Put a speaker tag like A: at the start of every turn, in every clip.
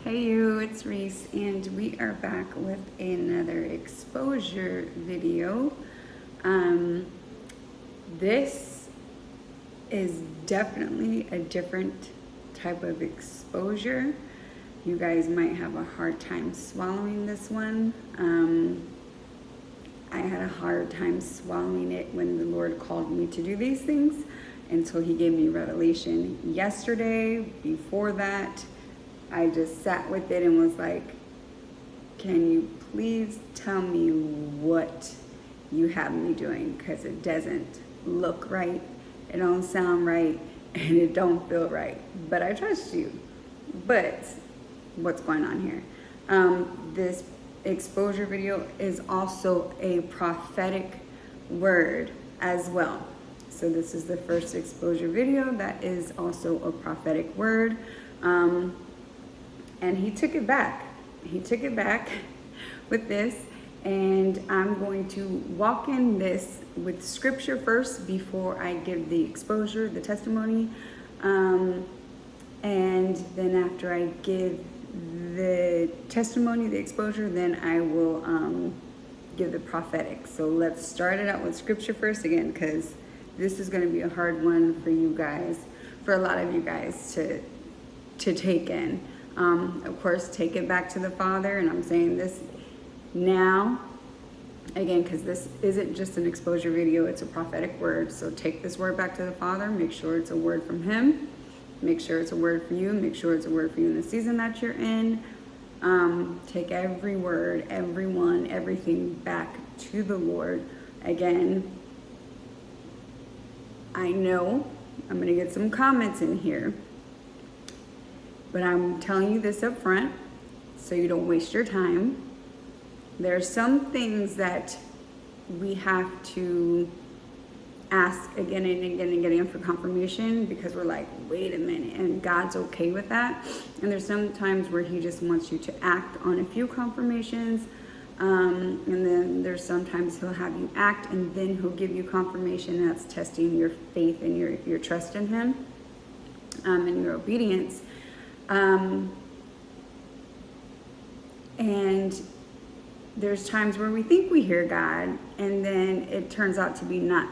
A: Hey you, it's Reese, and we are back with another exposure video. This is definitely a different type of exposure. You guys might have a hard time swallowing this one. I had a hard time swallowing it when the Lord called me to do these things until He gave me revelation yesterday. Before that, I just sat with it and was like, can you please tell me what you have me doing? Because it doesn't look right, it don't sound right, and it don't feel right. But I trust you. But what's going on here? This exposure video is also a prophetic word as well. So this is the first exposure video that is also a prophetic word. And he took it back. He took it back with this, and I'm going to walk in this with scripture first before I give the exposure, the testimony. And then after I give the testimony, the exposure, then I will give the prophetic. So let's start it out with scripture first again, because this is going to be a hard one for you guys, for a lot of you guys to take in. Of course, take it back to the Father, and I'm saying this now, again, because this isn't just an exposure video, it's a prophetic word. So take this word back to the Father, make sure it's a word from Him, make sure it's a word for you, make sure it's a word for you in the season that you're in. Take every word, everyone, everything back to the Lord. Again, I know I'm going to get some comments in here, but I'm telling you this up front so you don't waste your time. There are some things that we have to ask again and again and again for confirmation, because we're like, wait a minute, and God's okay with that. And there's some times where He just wants you to act on a few confirmations, and then there's sometimes He'll have you act and then He'll give you confirmation. That's testing your faith and your trust in Him, and your obedience. And there's times where we think we hear God, and then it turns out to be not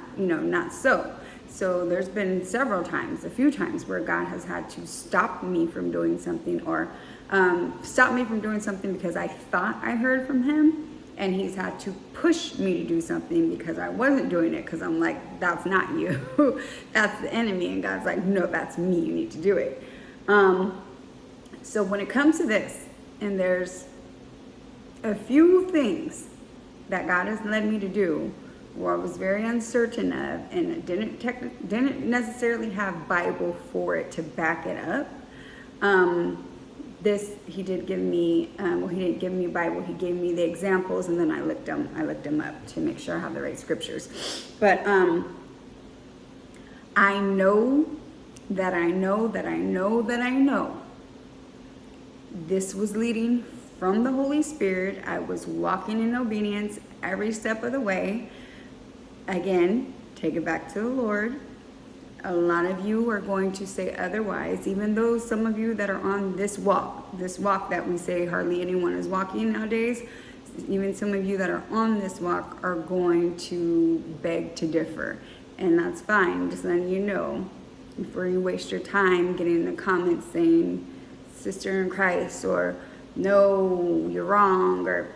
A: so. So there's been a few times where God has had to stop me from doing something, or stop me from doing something because I thought I heard from Him, and He's had to push me to do something because I wasn't doing it, because I'm like, that's not you, that's the enemy. And God's like, no, that's me, you need to do it. So when it comes to this, and there's a few things that God has led me to do where I was very uncertain of, and didn't necessarily have Bible for it to back it up. He did give me, He didn't give me Bible, He gave me the examples, and then I looked them up to make sure I have the right scriptures. But I know that I know that I know that I know this was leading from the Holy Spirit. I was walking in obedience every step of the way. Again, take it back to the Lord. A lot of you are going to say otherwise, even though some of you that are on this walk that we say hardly anyone is walking nowadays, even some of you that are on this walk are going to beg to differ. And that's fine. I'm just letting you know, before you waste your time getting in the comments saying, sister in Christ, or no, you're wrong, or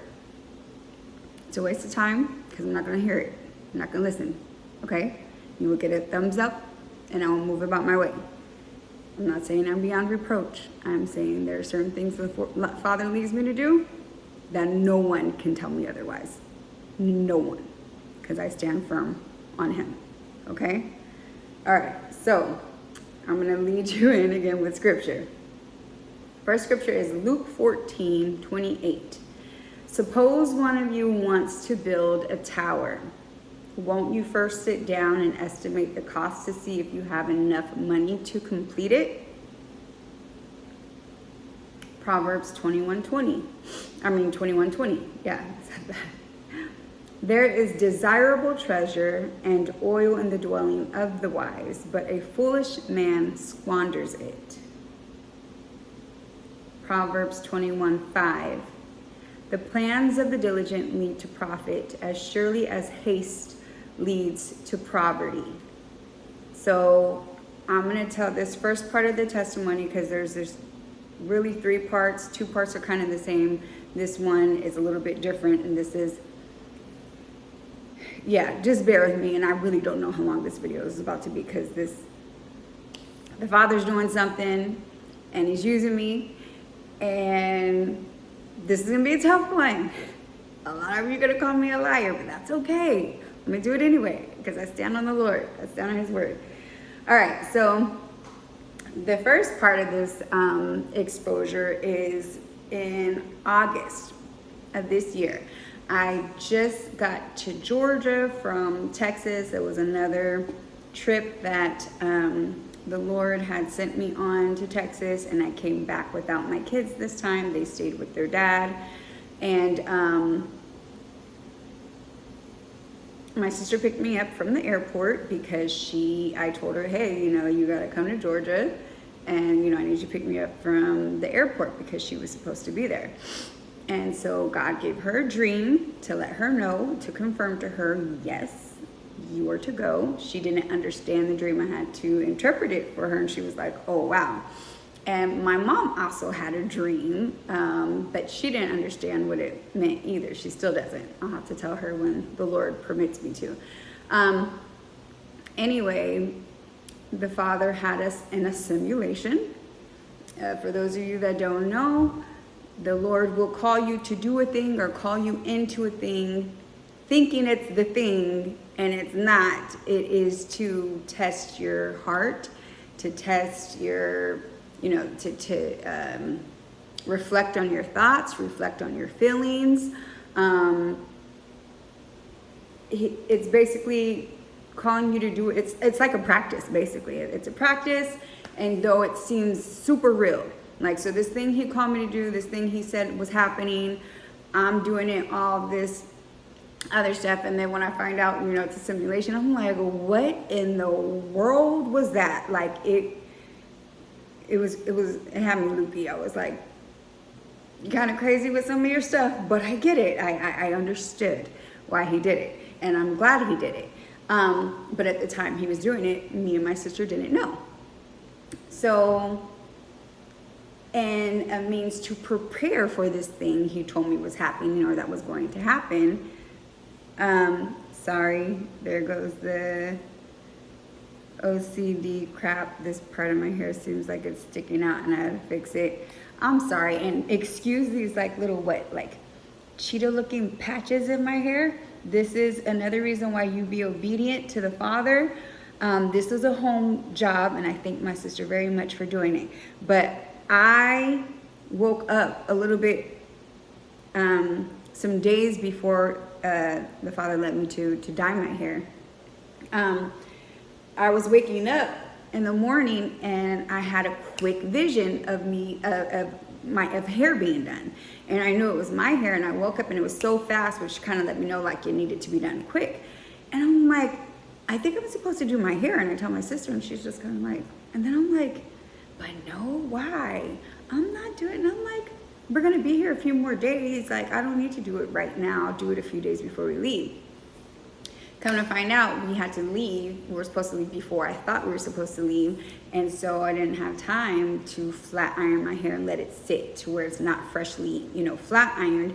A: it's a waste of time, because I'm not going to hear it. I'm not going to listen. Okay? You will get a thumbs up, and I will move about my way. I'm not saying I'm beyond reproach. I'm saying there are certain things the Father leads me to do that no one can tell me otherwise. No one. Because I stand firm on Him. Okay? All right. So I'm going to lead you in again with scripture. First scripture is Luke 14:28. Suppose one of you wants to build a tower. Won't you first sit down and estimate the cost to see if you have enough money to complete it? Proverbs 21:20. 21:20. Yeah, I said that. There is desirable treasure and oil in the dwelling of the wise, but a foolish man squanders it. Proverbs 21:5. The plans of the diligent lead to profit as surely as haste leads to poverty. So I'm going to tell this first part of the testimony because there's really 3 parts. 2 parts are kind of the same. This one is a little bit different, and this is, yeah, just bear with me. And I really don't know how long this video is about to be because the Father's doing something and he's using me, and this is going to be a tough one. A lot of you are going to call me a liar, but that's okay. I'm going to do it anyway because I stand on the Lord. I stand on his word. All right, so the first part of this exposure is in August of this year. I just got to Georgia from Texas. It was another trip that the Lord had sent me on to Texas, and I came back without my kids this time. They stayed with their dad. And my sister picked me up from the airport because I told her, hey, you got to come to Georgia, and, I need you to pick me up from the airport because she was supposed to be there. And so God gave her a dream to let her know, to confirm to her, yes, you are to go. She didn't understand the dream. I had to interpret it for her, and she was like, oh, wow. And my mom also had a dream, but she didn't understand what it meant either. She still doesn't. I'll have to tell her when the Lord permits me to. Anyway, the Father had us in a simulation. For those of you that don't know, the Lord will call you to do a thing or call you into a thing thinking it's the thing, and it's not. It is to test your heart, to test your, to reflect on your thoughts, reflect on your feelings. It's basically calling you to do it. It's like a practice, basically. It's a practice, and though it seems super real. Like, so this thing he called me to do, this thing he said was happening, I'm doing it, all this other stuff, and then when I find out, it's a simulation, I'm like, what in the world was that? Like, it had me loopy. I was like, you're kind of crazy with some of your stuff, but I get it. I understood why he did it, and I'm glad he did it. But at the time he was doing it, me and my sister didn't know. So, and a means to prepare for this thing he told me was happening, or that was going to happen. Sorry, there goes the OCD crap. This part of my hair seems like it's sticking out and I had to fix it. I'm sorry, and excuse these like little cheetah looking patches in my hair. This is another reason why you be obedient to the Father. This is a home job, and I thank my sister very much for doing it. But I woke up a little bit some days before the Father led me to dye my hair. I was waking up in the morning and I had a quick vision of of hair being done, and I knew it was my hair, and I woke up and it was so fast, which kind of let me know like it needed to be done quick. And I'm like, I think I'm supposed to do my hair, and I tell my sister, and she's just kind of like, and then I'm like, but no, why? I'm not doing it. And I'm like, we're gonna be here a few more days. Like, I don't need to do it right now. I'll do it a few days before we leave. Come to find out, we had to leave. We were supposed to leave before I thought we were supposed to leave. And so I didn't have time to flat iron my hair and let it sit to where it's not freshly, flat ironed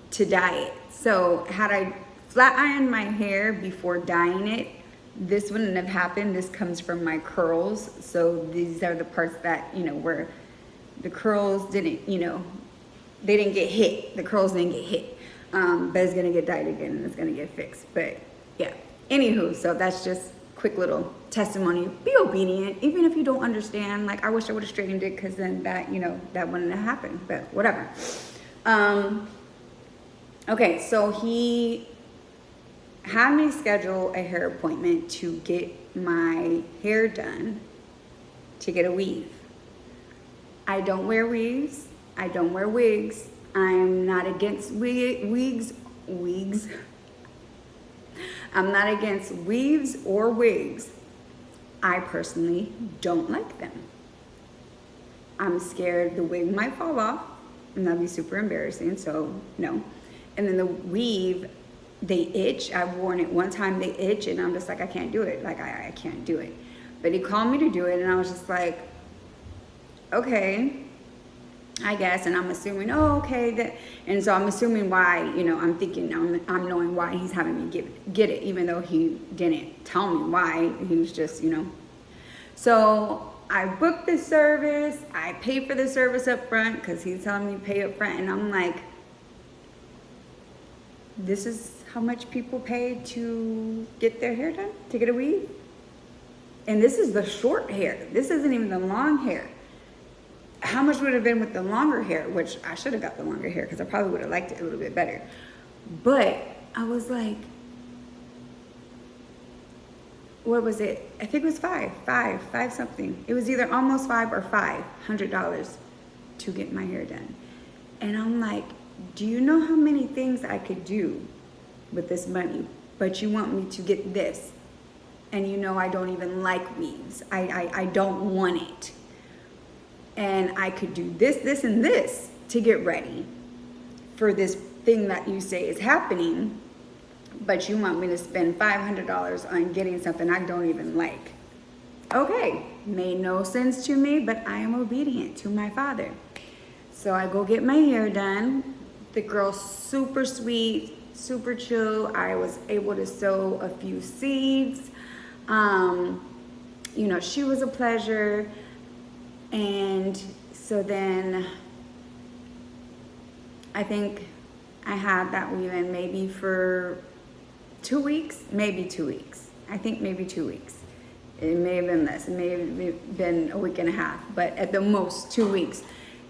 A: to dye it. So had I flat ironed my hair before dyeing it, this wouldn't have happened. This comes from my curls. So these are the parts that, where the curls didn't, they didn't get hit. The curls didn't get hit. But it's gonna get dyed again and it's gonna get fixed. But yeah, anywho, so that's just quick little testimony. Be obedient, even if you don't understand. Like, I wish I would have straightened it, because then that, that wouldn't have happened, but whatever. Okay, so he had me schedule a hair appointment to get my hair done, to get a weave. I don't wear weaves. I don't wear wigs. I'm not against wigs. I'm not against weaves or wigs. I personally don't like them. I'm scared the wig might fall off, and that'd be super embarrassing, so no. And then the weave, they itch. I've worn it one time, they itch, and I'm just like, I can't do it. Like, I can't do it. But he called me to do it, and I was just like, okay, I guess. And I'm assuming, oh, okay. And so I'm assuming why, I'm thinking, I'm knowing why he's having me get it, even though he didn't tell me why. He was just, So I booked the service. I paid for the service up front because he's telling me to pay up front. And I'm like, this is how much people pay to get their hair done, to get a weave? And this is the short hair. This isn't even the long hair. How much would it have been with the longer hair? Which I should have got the longer hair because I probably would have liked it a little bit better. But I was like, what was it? I think it was five something. It was either almost $5 or $500 to get my hair done. And I'm like, do you know how many things I could do with this money? But you want me to get this. And I don't even like weaves. I don't want it. And I could do this, and this to get ready for this thing that you say is happening. But you want me to spend $500 on getting something I don't even like. Okay, made no sense to me, but I am obedient to my father. So I go get my hair done. The girl's super sweet, super chill. I was able to sow a few seeds. She was a pleasure. And so then I think I had that weave in maybe for 2 weeks, maybe 2 weeks. I think maybe 2 weeks. It may have been less. It may have been a week and a half, but at the most 2 weeks.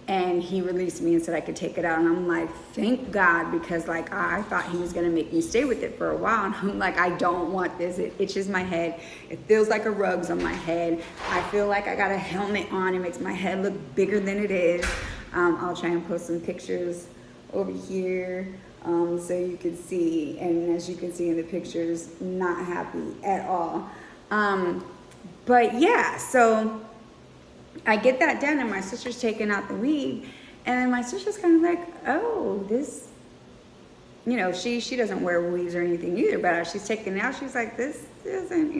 A: And he released me and said I could take it out. And I'm like, thank God, because I thought he was gonna make me stay with it for a while. And I'm like, I don't want this. It itches my head. It feels like a rug's on my head. I feel like I got a helmet on. It makes my head look bigger than it is. I'll try and post some pictures over here so you can see. And as you can see in the pictures, not happy at all. But yeah, so I get that done, and my sister's taking out the weave, and then my sister's kind of like, oh, this, she doesn't wear weaves or anything either, but as she's taking it out, she's like, this isn't,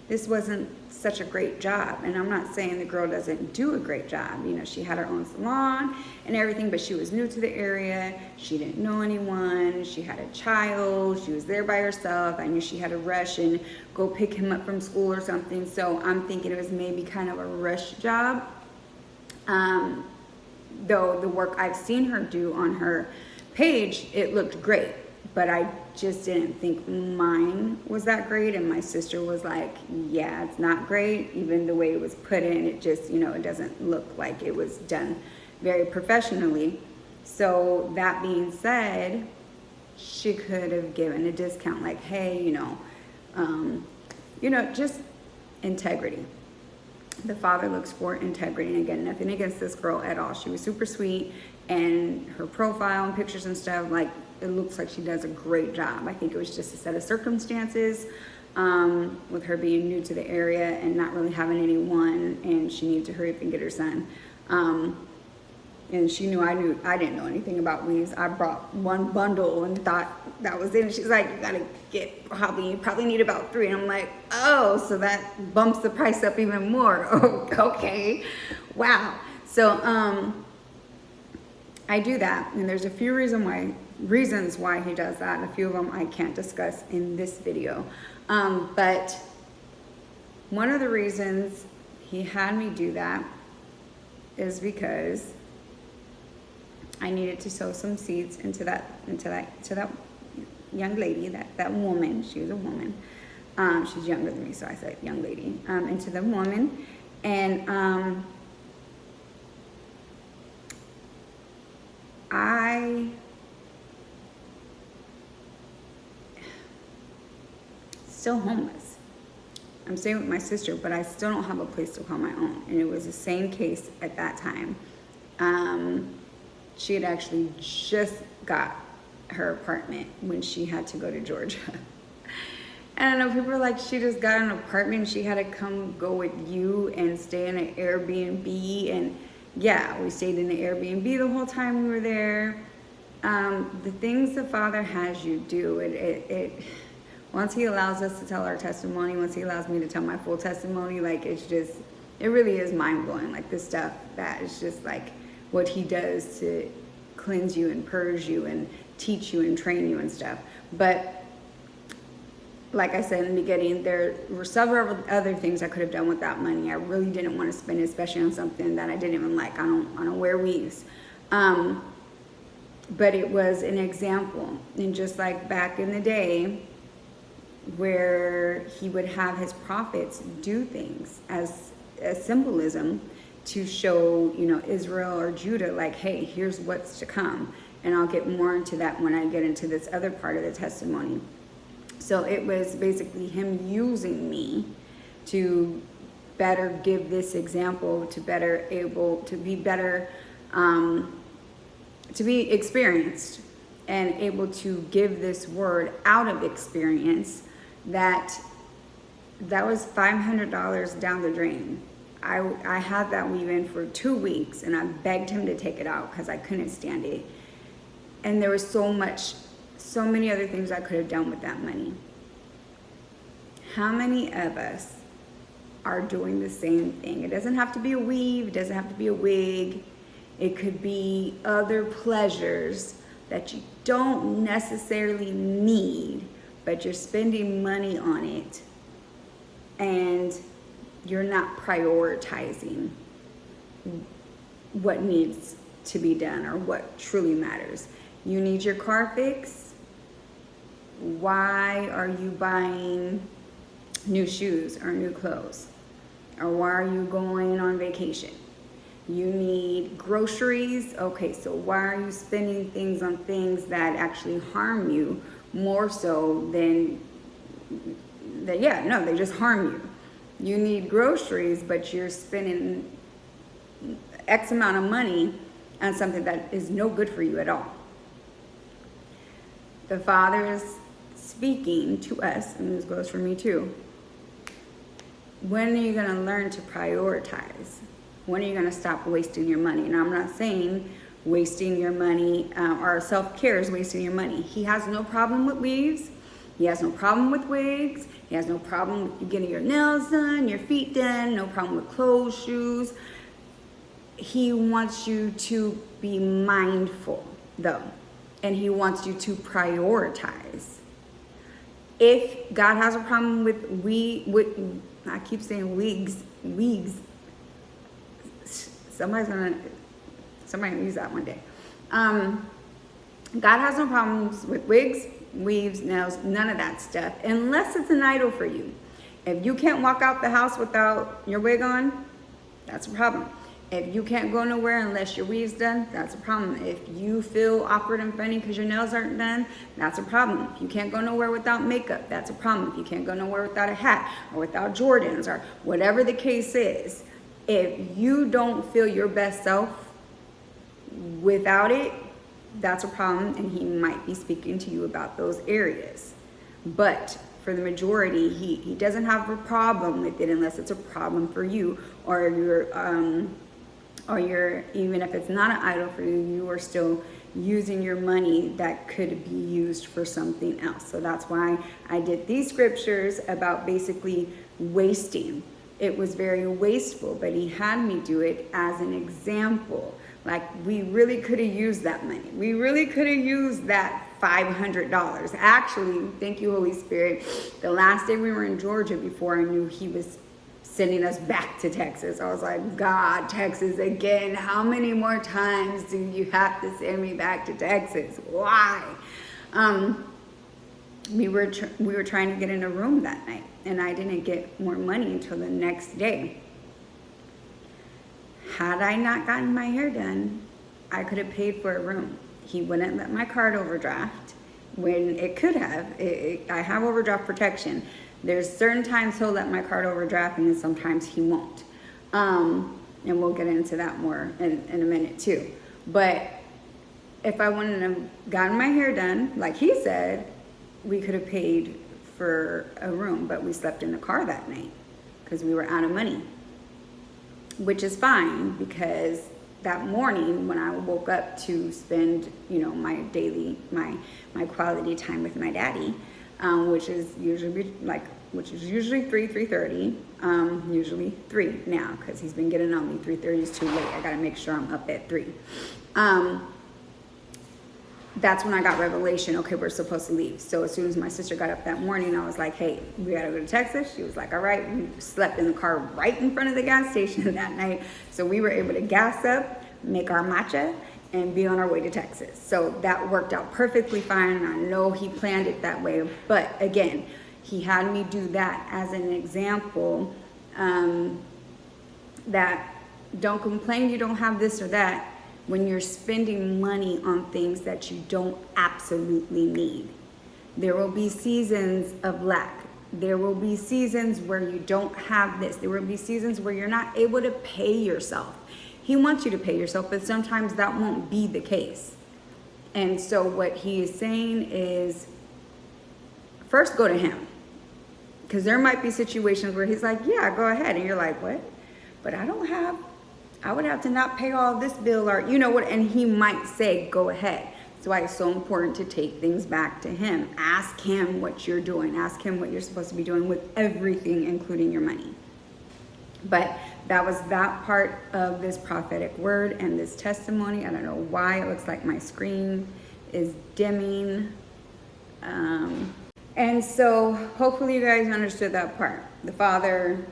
A: this wasn't such a great job. And I'm not saying the girl doesn't do a great job. She had her own salon and everything, but she was new to the area. She didn't know anyone. She had a child. She was there by herself. I knew she had to rush and go pick him up from school or something. So I'm thinking it was maybe kind of a rush job. Though the work I've seen her do on her page, it looked great. But I just didn't think mine was that great. And my sister was like, yeah, it's not great. Even the way it was put in, it just, it doesn't look like it was done very professionally. So that being said, she could have given a discount, like, hey, just integrity. The father looks for integrity. And again, nothing against this girl at all. She was super sweet, and her profile and pictures and stuff, like, it looks like she does a great job. I think it was just a set of circumstances with her being new to the area and not really having anyone, and she needed to hurry up and get her son. And she knew I didn't know anything about weaves. I brought one bundle and thought that was it. And she's like, you gotta you probably need about 3. And I'm like, oh, so that bumps the price up even more. Oh, okay, wow. So I do that, and there's a few reasons why he does that, and a few of them I can't discuss in this video. But one of the reasons he had me do that is because I needed to sow some seeds into that young lady, that woman. She was a woman. She's younger than me, so I said young lady. Into the woman, and I still homeless. I'm staying with my sister, but I still don't have a place to call my own. And it was the same case at that time. She had actually just got her apartment when she had to go to Georgia. And I know people are like, she just got an apartment. She had to come go with you and stay in an Airbnb. And yeah, we stayed in the Airbnb the whole time we were there. The things the Father has you do, once He allows us to tell our testimony, once He allows me to tell my full testimony, like it really is mind blowing. Like this stuff that is just like what He does to cleanse you and purge you and teach you and train you and stuff. But like I said in the beginning, there were several other things I could have done with that money. I really didn't want to spend it, especially on something that I didn't even like. I don't wear weaves. But it was an example. And just like back in the day, where He would have His prophets do things as symbolism to show, Israel or Judah, like, hey, here's what's to come. And I'll get more into that when I get into this other part of the testimony. So it was basically Him using me to better give this example, to be experienced and able to give this word out of experience. That was $500 down the drain. I had that weave in for 2 weeks, and I begged Him to take it out because I couldn't stand it. And there was so many other things I could have done with that money. How many of us are doing the same thing? It doesn't have to be a weave. It doesn't have to be a wig. It could be other pleasures that you don't necessarily need, but you're spending money on it, and you're not prioritizing what needs to be done or what truly matters. You need your car fixed. Why are you buying new shoes or new clothes? Or why are you going on vacation? You need groceries. Okay, so why are you spending things on things that actually harm you more so than they just harm you. You need groceries, but you're spending X amount of money on something that is no good for you at all. The Father is speaking to us, and this goes for me too. When are you going to learn to prioritize? When are you going to stop wasting your money? And I'm not saying wasting your money or self-care is wasting your money. He has no problem with weaves. He has no problem with wigs. He has no problem with you getting your nails done, your feet done, no problem with clothes, shoes. He wants you to be mindful, though, and He wants you to prioritize. If God has a problem with I keep saying wigs. Somebody will use that one day. God has no problems with wigs, weaves, nails, none of that stuff, unless it's an idol for you. If you can't walk out the house without your wig on, that's a problem. If you can't go nowhere unless your weave's done, that's a problem. If you feel awkward and funny because your nails aren't done, that's a problem. If you can't go nowhere without makeup, that's a problem. If you can't go nowhere without a hat or without Jordans or whatever the case is, if you don't feel your best self without it, that's a problem, and He might be speaking to you about those areas. But for the majority, he doesn't have a problem with it unless it's a problem for you, or you're even if it's not an idol for you, you are still using your money that could be used for something else. So that's why I did these scriptures about basically wasting. It was very wasteful, but He had me do it as an example. Like, we really could have used that money. We really could have used that $500. Actually, thank you, Holy Spirit. The last day we were in Georgia, before I knew He was sending us back to Texas, I was like, God, Texas again. How many more times do you have to send me back to Texas? Why? We were trying to get in a room that night, and I didn't get more money until the next day. Had I not gotten my hair done, I could have paid for a room. He wouldn't let my card overdraft when it could have. I have overdraft protection. There's certain times He'll let my card overdraft, and then sometimes He won't. And we'll get into that more in a minute too. But if I wouldn't have gotten my hair done, like He said, we could have paid for a room, but we slept in the car that night because we were out of money, which is fine because that morning when I woke up to spend, my daily, my quality time with my daddy, which is usually 3:30, usually 3 now because he's been getting on me. 3:30 is too late. I got to make sure I'm up at 3. That's when I got revelation. Okay, we're supposed to leave. So as soon as my sister got up that morning, I was like, hey, we got to go to Texas. She was like, all right. We slept in the car right in front of the gas station that night. So we were able to gas up, make our matcha, and be on our way to Texas. So that worked out perfectly fine. I know he planned it that way. But again, he had me do that as an example, that don't complain you don't have this or that when you're spending money on things that you don't absolutely need. There will be seasons of lack. There will be seasons where you don't have this. There will be seasons where you're not able to pay yourself. He wants you to pay yourself, but sometimes that won't be the case. And so what he is saying is, first go to him. Because there might be situations where he's like, yeah, go ahead. And you're like, what? But I would have to not pay all this bill or, what? And he might say, go ahead. That's why it's so important to take things back to him. Ask him what you're doing. Ask him what you're supposed to be doing with everything, including your money. But that was that part of this prophetic word and this testimony. I don't know why it looks like my screen is dimming. And so hopefully you guys understood that part. The Father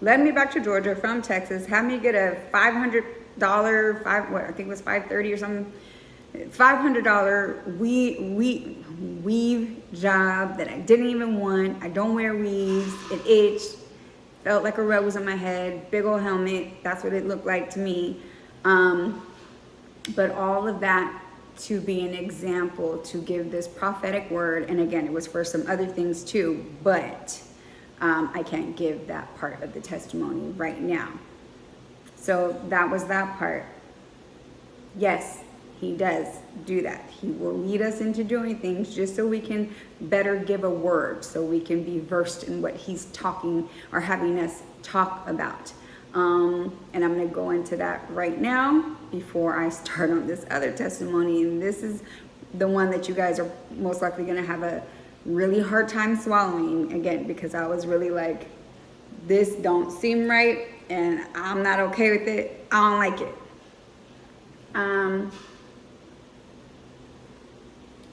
A: led me back to Georgia from Texas, had me get a $500, I think it was $530 or something, $500 weave job that I didn't even want. I don't wear weaves. It itched. Felt like a rug was on my head. Big old helmet. That's what it looked like to me. But all of that to be an example, to give this prophetic word. And again, it was for some other things too, but I can't give that part of the testimony right now. So that was that part. Yes, he does do that. He will lead us into doing things just so we can better give a word, so we can be versed in what he's talking or having us talk about. And I'm going to go into that right now before I start on this other testimony. And this is the one that you guys are most likely going to have a really hard time swallowing, again, because I was really like, this don't seem right and I'm not okay with it. I don't like it.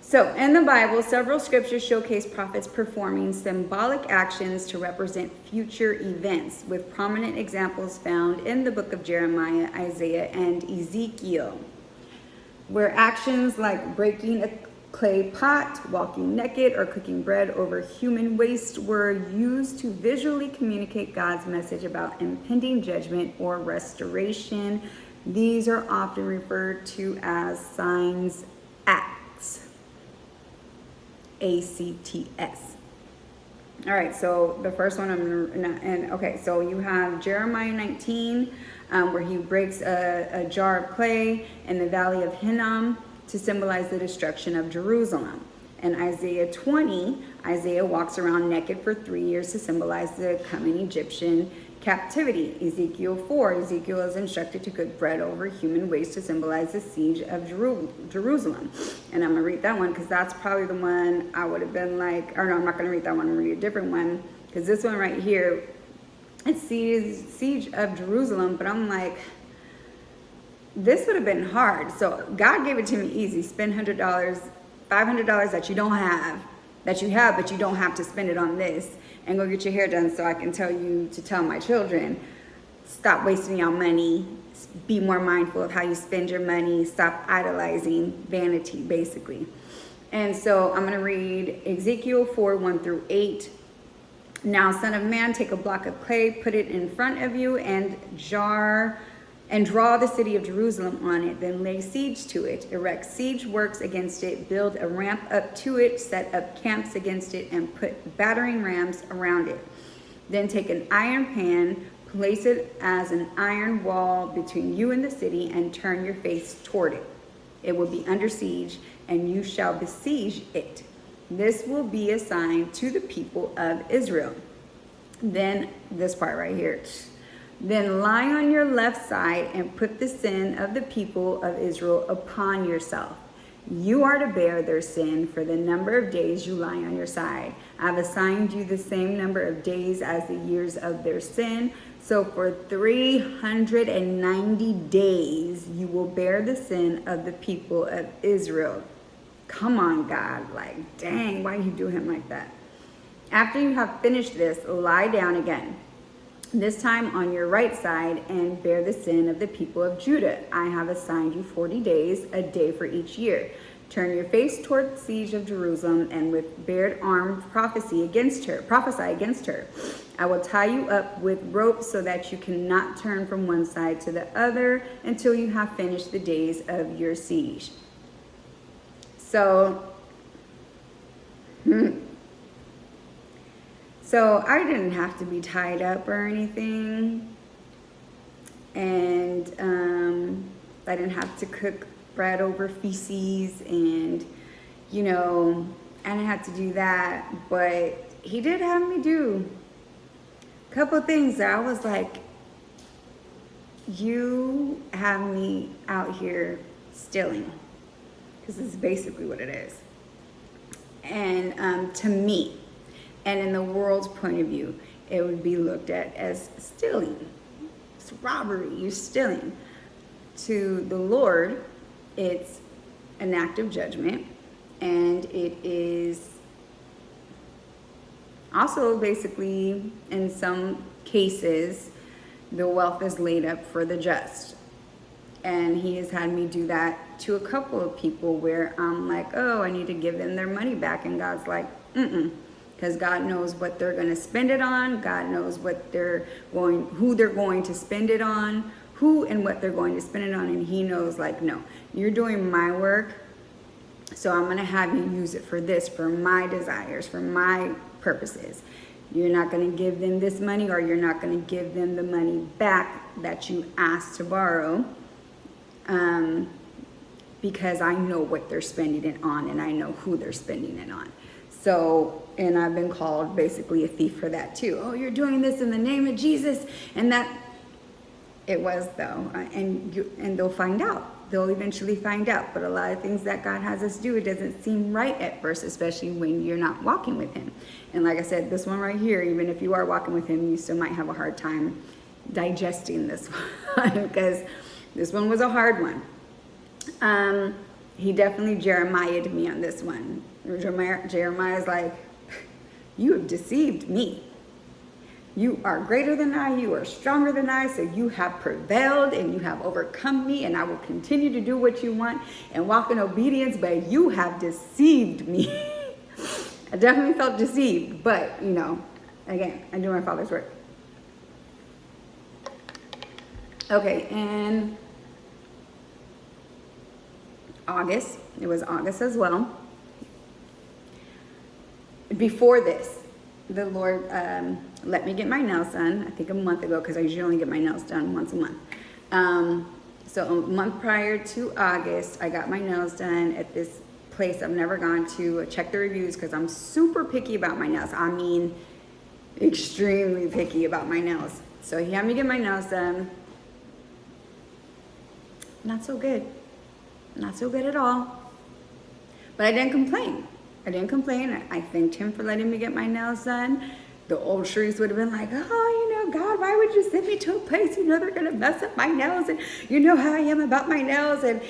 A: So in the Bible, several scriptures showcase prophets performing symbolic actions to represent future events, with prominent examples found in the book of Jeremiah, Isaiah, and Ezekiel, where actions like breaking a clay pot, walking naked, or cooking bread over human waste were used to visually communicate God's message about impending judgment or restoration. These are often referred to as signs, acts. ACTS. All right, so the first one so you have Jeremiah 19, where he breaks a jar of clay in the valley of Hinnom to symbolize the destruction of Jerusalem. In Isaiah 20, Isaiah walks around naked for 3 years to symbolize the coming Egyptian captivity. Ezekiel 4, Ezekiel is instructed to cook bread over human waste to symbolize the siege of Jerusalem. And I'm going to read that one because that's probably the one I would have been like, or no, I'm not going to read that one. I'm going to read a different one because this one right here, it's siege of Jerusalem, but I'm like, this would have been hard. So God gave it to me easy. Spend $100, $500 that you don't have, that you have, but you don't have to spend it on this. And go get your hair done so I can tell you to tell my children, stop wasting your money, be more mindful of how you spend your money, stop idolizing vanity, basically. And so I'm going to read Ezekiel 4, 1 through 8. Now, son of man, take a block of clay, put it in front of you, and draw the city of Jerusalem on it. Then lay siege to it, erect siege works against it, build a ramp up to it, set up camps against it, and put battering rams around it. Then take an iron pan, place it as an iron wall between you and the city, and turn your face toward it. It will be under siege, and you shall besiege it. This will be a sign to the people of Israel. Then, this part right here. Then lie on your left side and put the sin of the people of Israel upon yourself. You are to bear their sin for the number of days you lie on your side. I have assigned you the same number of days as the years of their sin. So for 390 days, you will bear the sin of the people of Israel. Come on, God. Like, dang, why you do him like that? After you have finished this, lie down again, this time on your right side, and bear the sin of the people of Judah. I have assigned you 40 days, a day for each year. Turn your face toward the siege of Jerusalem, and with bared arm prophesy against her. I will tie you up with ropes so that you cannot turn from one side to the other until you have finished the days of your siege. So I didn't have to be tied up or anything, and I didn't have to cook bread over feces, and I didn't have to do that, but he did have me do a couple things that I was like, you have me out here stealing, because this is basically what it is. And to me, and in the world's point of view, it would be looked at as stealing. It's robbery, you're stealing. To the Lord, it's an act of judgment, and it is also basically, in some cases, the wealth is laid up for the just. And he has had me do that to a couple of people where I'm like, oh, I need to give them their money back, and God's like, because God knows what they're going to spend it on. God knows who they're going to spend it on, who and what they're going to spend it on. And he knows, like, no, you're doing my work, so I'm going to have you use it for this, for my desires, for my purposes. You're not going to give them this money, or you're not going to give them the money back that you asked to borrow, because I know what they're spending it on, and I know who they're spending it on. So, and I've been called basically a thief for that too. Oh, you're doing this in the name of Jesus. And that, it was though. And they'll find out. They'll eventually find out. But a lot of things that God has us do, it doesn't seem right at first, especially when you're not walking with him. And like I said, this one right here, even if you are walking with him, you still might have a hard time digesting this one, because this one was a hard one. He definitely Jeremiah'd me on this one. Jeremiah's like, you have deceived me. You are greater than I, you are stronger than I, so you have prevailed and you have overcome me, and I will continue to do what you want and walk in obedience, but you have deceived me. I definitely felt deceived, but again, I do my Father's work. Okay, and August, it was August as well. Before this, the Lord let me get my nails done, I think a month ago, because I usually only get my nails done once a month. So a month prior to August, I got my nails done at this place I've never gone to. I checked the reviews because I'm super picky about my nails. I mean, extremely picky about my nails. So he had me get my nails done. Not so good. Not so good at all. But I didn't complain. I thanked him for letting me get my nails done. The old Shrees would have been like, oh, God, why would you send me to a place they're going to mess up my nails, and you know how I am about my nails. And,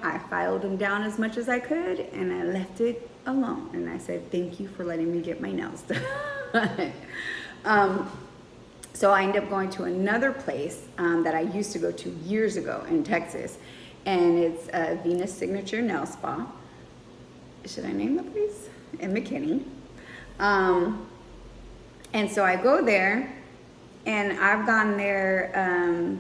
A: I filed them down as much as I could, and I left it alone. And I said, thank you for letting me get my nails done. So I ended up going to another place that I used to go to years ago in Texas. And it's Venus Signature Nail Spa. Should I name the place? In McKinney. And so I go there, and I've gone there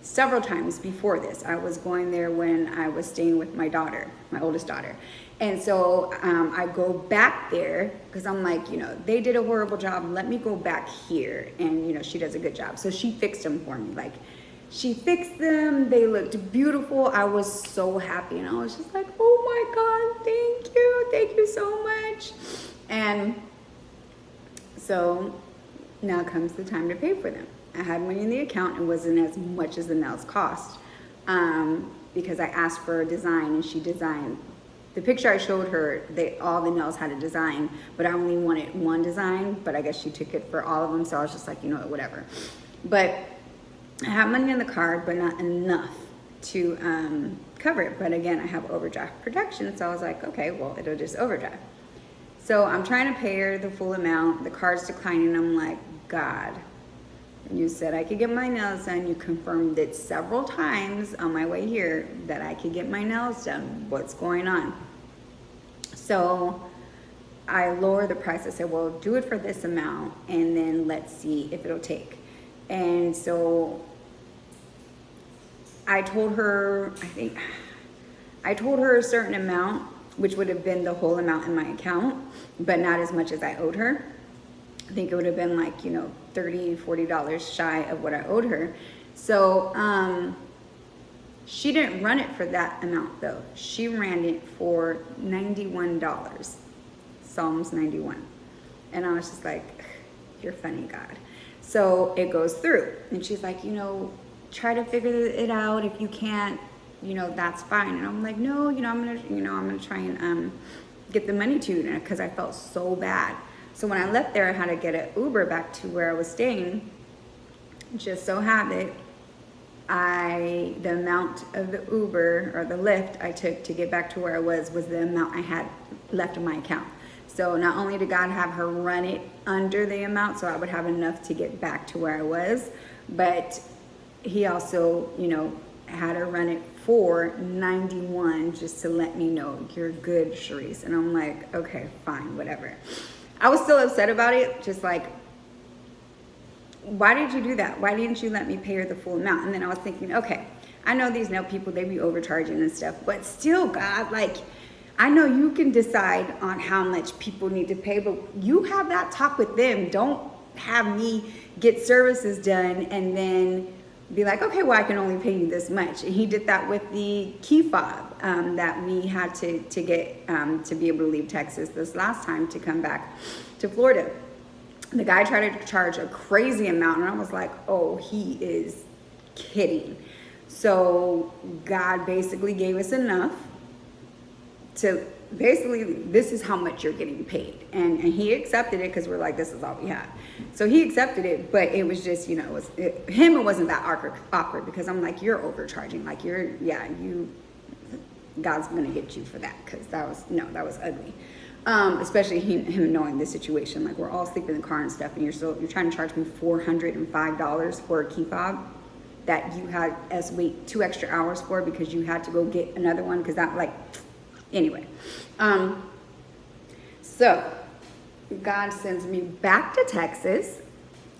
A: several times before this. I was going there when I was staying with my daughter, my oldest daughter. And so I go back there because I'm like, they did a horrible job. Let me go back here. And, she does a good job. So she fixed them for me. Like, She fixed them. They looked beautiful. I was so happy. And I was just like, oh my God, thank you. Thank you so much. And so now comes the time to pay for them. I had money in the account. It wasn't as much as the nails cost, because I asked for a design and she designed. The picture I showed her, all the nails had a design, but I only wanted one design, but I guess she took it for all of them, so I was just like, you know what, whatever. But I have money in the card, but not enough to cover it. But again, I have overdraft protection, so I was like, okay, well, it'll just overdraft. So I'm trying to pay her the full amount. The card's declining. I'm like, God, you said I could get my nails done. You confirmed it several times on my way here that I could get my nails done. What's going on? So I lowered the price. I said, well, do it for this amount, and then let's see if it'll take. And so I told her, I told her a certain amount, which would have been the whole amount in my account, but not as much as I owed her. I think it would have been like, you know, $30, $40 shy of what I owed her. So she didn't run it for that amount though. She ran it for $91, Psalms 91. And I was just like, you're funny, God. So it goes through, and she's like, you know, try to figure it out. If you can't, you know, that's fine. And I'm like, no, you know, I'm gonna try and get the money to you, because I felt so bad. So when I left there, I had to get an Uber back to where I was staying. Just so happened, the amount of the Uber or the Lyft I took to get back to where I was the amount I had left in my account. So not only did God have her run it under the amount so I would have enough to get back to where I was, but he also, you know, had her run it for 91 just to let me know, you're good, Sharice. And I'm like, okay, fine, whatever. I was still upset about it, just like, why did you do that? Why didn't you let me pay her the full amount? And then I was thinking, okay, I know these nail people, they be overcharging and stuff, but still, God, like, I know you can decide on how much people need to pay, but you have that talk with them. Don't have me get services done and then be like, okay, well, I can only pay you this much. And he did that with the key fob that we had to get to be able to leave Texas this last time to come back to Florida. The guy tried to charge a crazy amount, and I was like, oh, he is kidding. So God basically gave us enough to basically, this is how much you're getting paid. And he accepted it, because we're like, this is all we have. So he accepted it, but it was just, you know, it wasn't that awkward, because I'm like, you're overcharging. Like, God's going to get you for that, because that was ugly. Especially him knowing the situation. Like, we're all sleeping in the car and stuff, and you're trying to charge me $405 for a key fob that you had us wait 2 extra hours for because you had to go get another one, because that, like, anyway. So God sends me back to Texas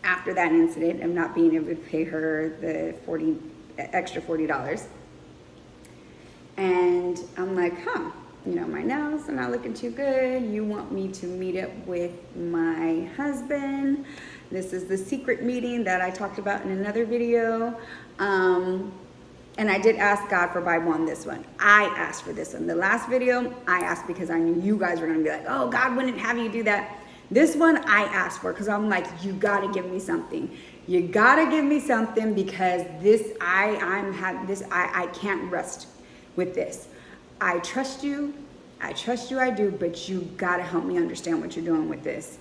A: after that incident of not being able to pay her the extra $40. And I'm like, you know, my nails are not looking too good. You want me to meet up with my husband. This is the secret meeting that I talked about in another video. And I did ask God for Bible on this one. I asked for this one. The last video, I asked because I knew you guys were going to be like, oh, God wouldn't have you do that. This one, I asked for, because I'm like, you got to give me something. You got to give me something, because I can't rest with this. I trust you, I do, but you got to help me understand what you're doing with this.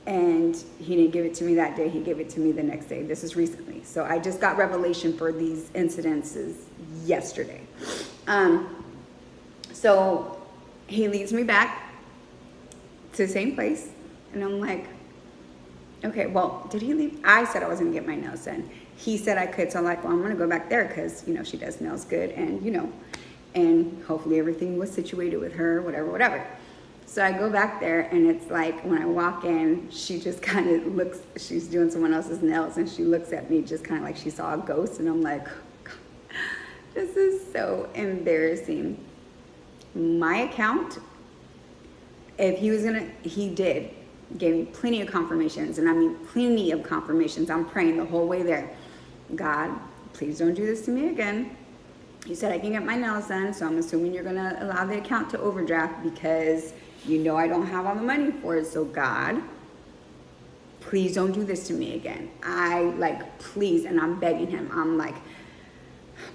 A: And he didn't give it to me that day. He gave it to me the next day. This is recently. So I just got revelation for these incidences yesterday. So he leads me back to the same place. And I'm like, okay, well, did he leave? I said I was going to get my nails done. He said I could. So I'm like, well, I'm going to go back there, because, you know, she does nails good. And, you know, and hopefully everything was situated with her, whatever. So I go back there, and it's like, when I walk in, she just kind of looks, she's doing someone else's nails, and she looks at me just kind of like she saw a ghost. And I'm like, this is so embarrassing. My account, he gave me plenty of confirmations. And I mean, plenty of confirmations. I'm praying the whole way there God, please don't do this to me again. You said I can get my nails done, so I'm assuming you're gonna allow the account to overdraft because you know I don't have all the money for it. So God, please don't do this to me again. Please, and I'm begging him. I'm like,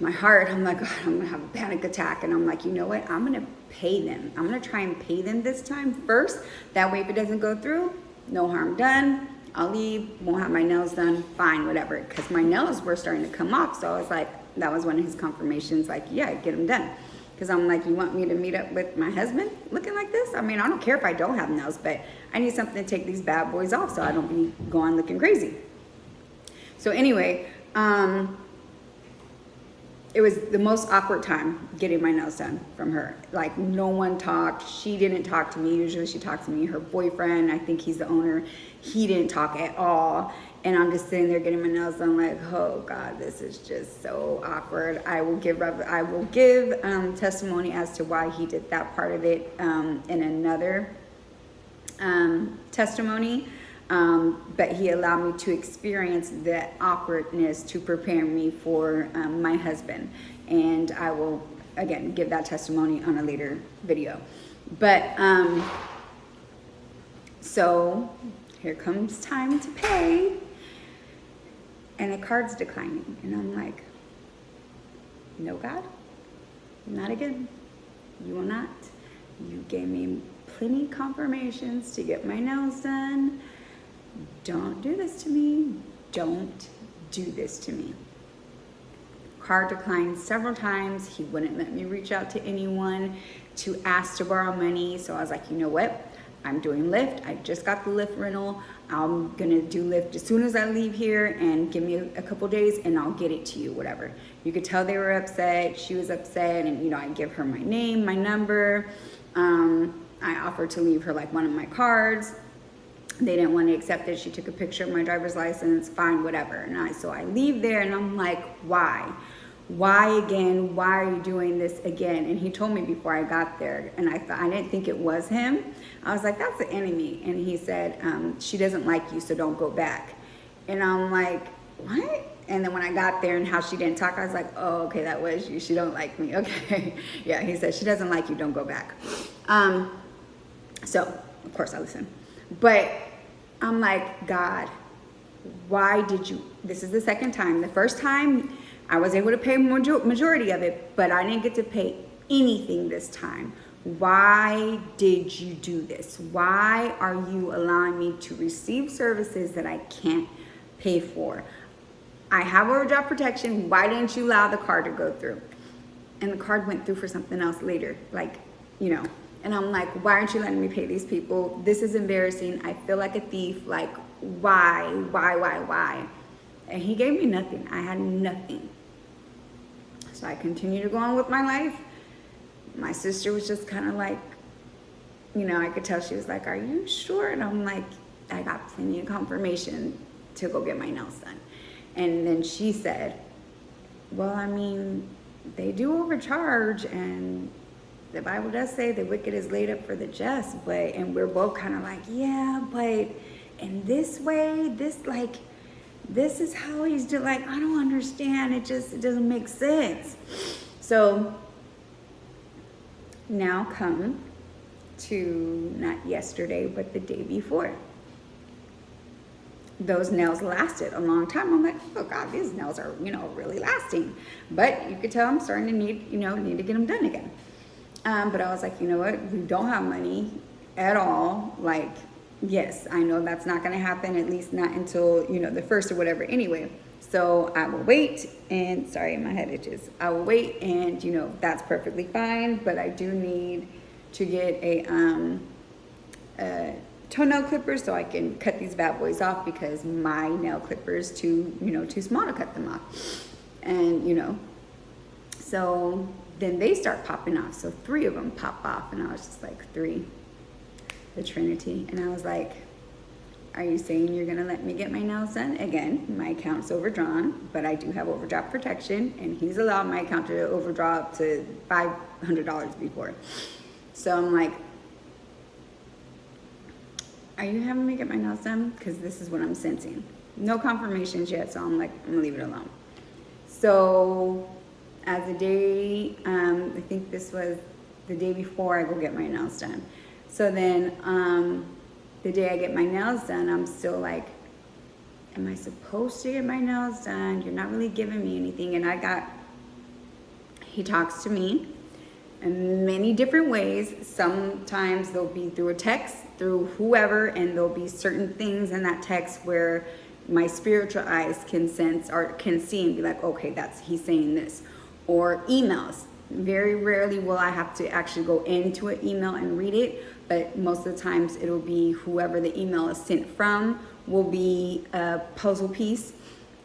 A: my heart, I'm like, God, I'm gonna have a panic attack. And I'm like, you know what? I'm gonna pay them. I'm gonna try and pay them this time first. That way, if it doesn't go through, no harm done. I'll leave, won't have my nails done, fine, whatever. Because my nails were starting to come off. So I was like, that was one of his confirmations, like, yeah, get them done. Because I'm like, you want me to meet up with my husband looking like this? I mean, I don't care if I don't have nails, but I need something to take these bad boys off so I don't be going looking crazy. So anyway, it was the most awkward time getting my nails done from her. Like, no one talked. She didn't talk to me. Usually she talks to me. Her boyfriend, I think he's the owner, he didn't talk at all. And I'm just sitting there getting my nails done like, oh God, this is just so awkward. I will give testimony as to why he did that part of it in another testimony. But he allowed me to experience that awkwardness to prepare me for my husband. And I will, again, give that testimony on a later video. But, so here comes time to pay. And the card's declining. And I'm like, no, God, not again. You will not. You gave me plenty confirmations to get my nails done. Don't do this to me. Don't do this to me. Card declined several times. He wouldn't let me reach out to anyone to ask to borrow money. So I was like, you know what? I'm doing Lyft. I just got the Lyft rental. I'm gonna do Lyft as soon as I leave here, and give me a couple days and I'll get it to you, whatever. You could tell they were upset. She was upset, and you know, I give her my name, my number. I offered to leave her like one of my cards. They didn't want to accept it. She took a picture of my driver's license, fine, whatever. And so I leave there and I'm like, why? Why again? Why are you doing this again? And he told me before I got there, and I didn't think it was him. I was like, that's the enemy. And he said, she doesn't like you, so don't go back. And I'm like, what? And then when I got there and how she didn't talk, I was like, oh, okay, that was you. She don't like me. Okay. Yeah, he said, she doesn't like you, don't go back. So, of course, I listened. But I'm like, God, why did you? This is the second time. The first time, I was able to pay majority of it, but I didn't get to pay anything this time. Why did you do this? Why are you allowing me to receive services that I can't pay for? I have overdraft protection. Why didn't you allow the card to go through? And the card went through for something else later, like, you know. And I'm like, why aren't you letting me pay these people? This is embarrassing. I feel like a thief. Like, why? And he gave me nothing. I had nothing. So I continued to go on with my life. My sister was just kind of like, you know, I could tell she was like, are you sure? And I'm like, I got plenty of confirmation to go get my nails done. And then she said, well, I mean, they do overcharge, and the Bible does say the wicked is laid up for the just, and we're both kind of like, yeah, but in this way, this is how he's doing. Like, I don't understand. It doesn't make sense. So now come to not yesterday, but the day before. Those nails lasted a long time. I'm like, oh God, these nails are, you know, really lasting. But you could tell I'm starting to need to get them done again. But I was like, you know what? We don't have money at all. Like, yes, I know that's not going to happen, at least not until, you know, the first or whatever anyway. So I will wait, and sorry, my head itches. I will wait, and, you know, that's perfectly fine. But I do need to get a toenail clippers so I can cut these bad boys off, because my nail clippers too small to cut them off. And, you know, so then they start popping off. So 3 of them pop off, and I was just like, 3, the Trinity. And I was like, are you saying you're gonna let me get my nails done? Again, my account's overdrawn, but I do have overdraft protection, and he's allowed my account to overdraw up to $500 before. So I'm like, are you having me get my nails done? Because this is what I'm sensing. No confirmations yet, so I'm like, I'm gonna leave it alone. So as the day, I think this was the day before I go get my nails done. So then the day I get my nails done, I'm still like, am I supposed to get my nails done? You're not really giving me anything. And he talks to me in many different ways. Sometimes they'll be through a text, through whoever, and there'll be certain things in that text where my spiritual eyes can sense or can see and be like, okay, he's saying this. Or emails. Very rarely will I have to actually go into an email and read it, but most of the times it'll be whoever the email is sent from will be a puzzle piece,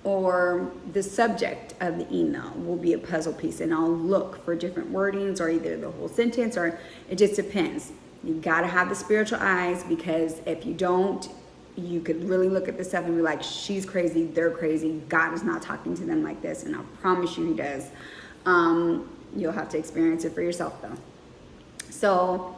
A: or the subject of the email will be a puzzle piece, and I'll look for different wordings or either the whole sentence, or it just depends. You gotta have the spiritual eyes, because if you don't, you could really look at this stuff and be like, she's crazy, they're crazy, God is not talking to them like this, and I promise you he does. You'll have to experience it for yourself though. So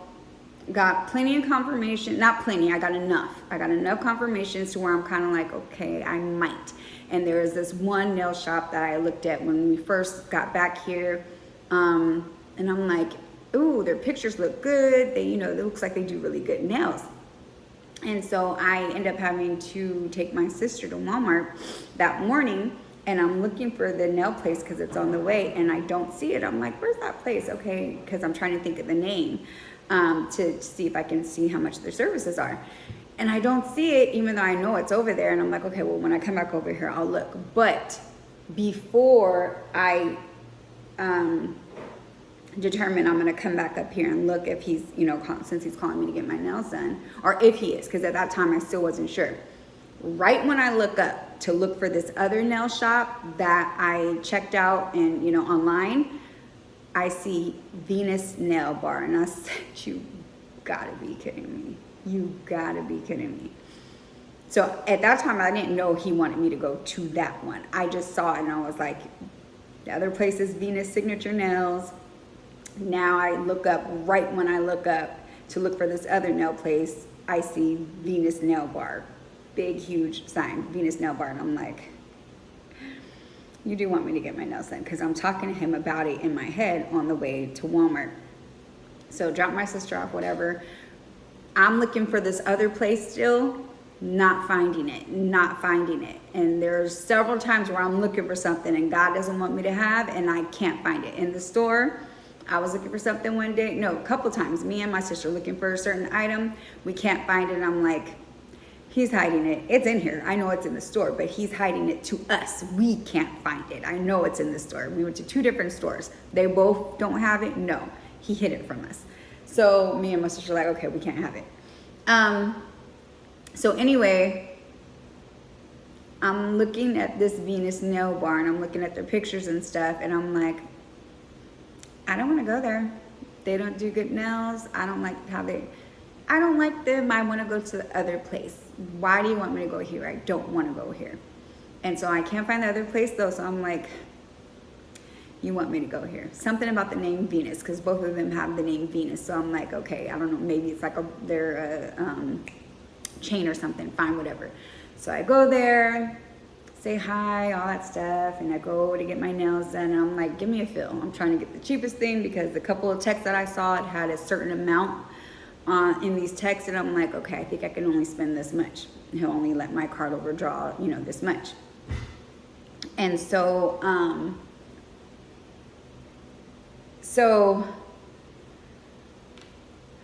A: got plenty of confirmation, not plenty, I got enough confirmations to where I'm kind of like, okay, I might. And there was this one nail shop that I looked at when we first got back here, and I'm like, ooh, their pictures look good, they, it looks like they do really good nails. And so I end up having to take my sister to Walmart that morning, and I'm looking for the nail place because it's on the way, and I don't see it. I'm like, where's that place? Okay, because I'm trying to think of the name to see if I can see how much their services are. And I don't see it, even though I know it's over there. And I'm like, okay, well, when I come back over here, I'll look. But before I determine I'm going to come back up here and look if he's, since he's calling me to get my nails done, or if he is, because at that time I still wasn't sure. Right when I look up to look for this other nail shop that I checked out and, online, I see Venus Nail Bar. And I said, you gotta be kidding me. You gotta be kidding me. So at that time, I didn't know he wanted me to go to that one. I just saw it and I was like, the other place is Venus Signature Nails. Now I look up, right when I look up to look for this other nail place, I see Venus Nail Bar. Big, huge sign, Venus Nail Bar. And I'm like, you do want me to get my nails done? Because I'm talking to him about it in my head on the way to Walmart. So drop my sister off, whatever. I'm looking for this other place still, not finding it. And there's several times where I'm looking for something and God doesn't want me to have, and I can't find it. In the store, I was looking for something one day, a couple times, me and my sister looking for a certain item. We can't find it, and I'm like, he's hiding it. It's in here. I know it's in the store, but he's hiding it to us. We can't find it. I know it's in the store. We went to 2 different stores. They both don't have it. No, he hid it from us. So me and my sister are like, okay, we can't have it. So anyway, I'm looking at this Venus Nail Bar, and I'm looking at their pictures and stuff, and I'm like, I don't want to go there. They don't do good nails. I don't like them. I want to go to the other place. Why do you want me to go here? I don't want to go here. And so I can't find the other place though. So I'm like, you want me to go here? Something about the name Venus, because both of them have the name Venus. So I'm like, okay, I don't know. Maybe it's like they're a chain or something. Fine, whatever. So I go there, say hi, all that stuff. And I go to get my nails done. And I'm like, give me a fill. I'm trying to get the cheapest thing, because the couple of texts that I saw, it had a certain amount in these texts, and I'm like, okay, I think I can only spend this much. He'll only let my card overdraw, this much. And so,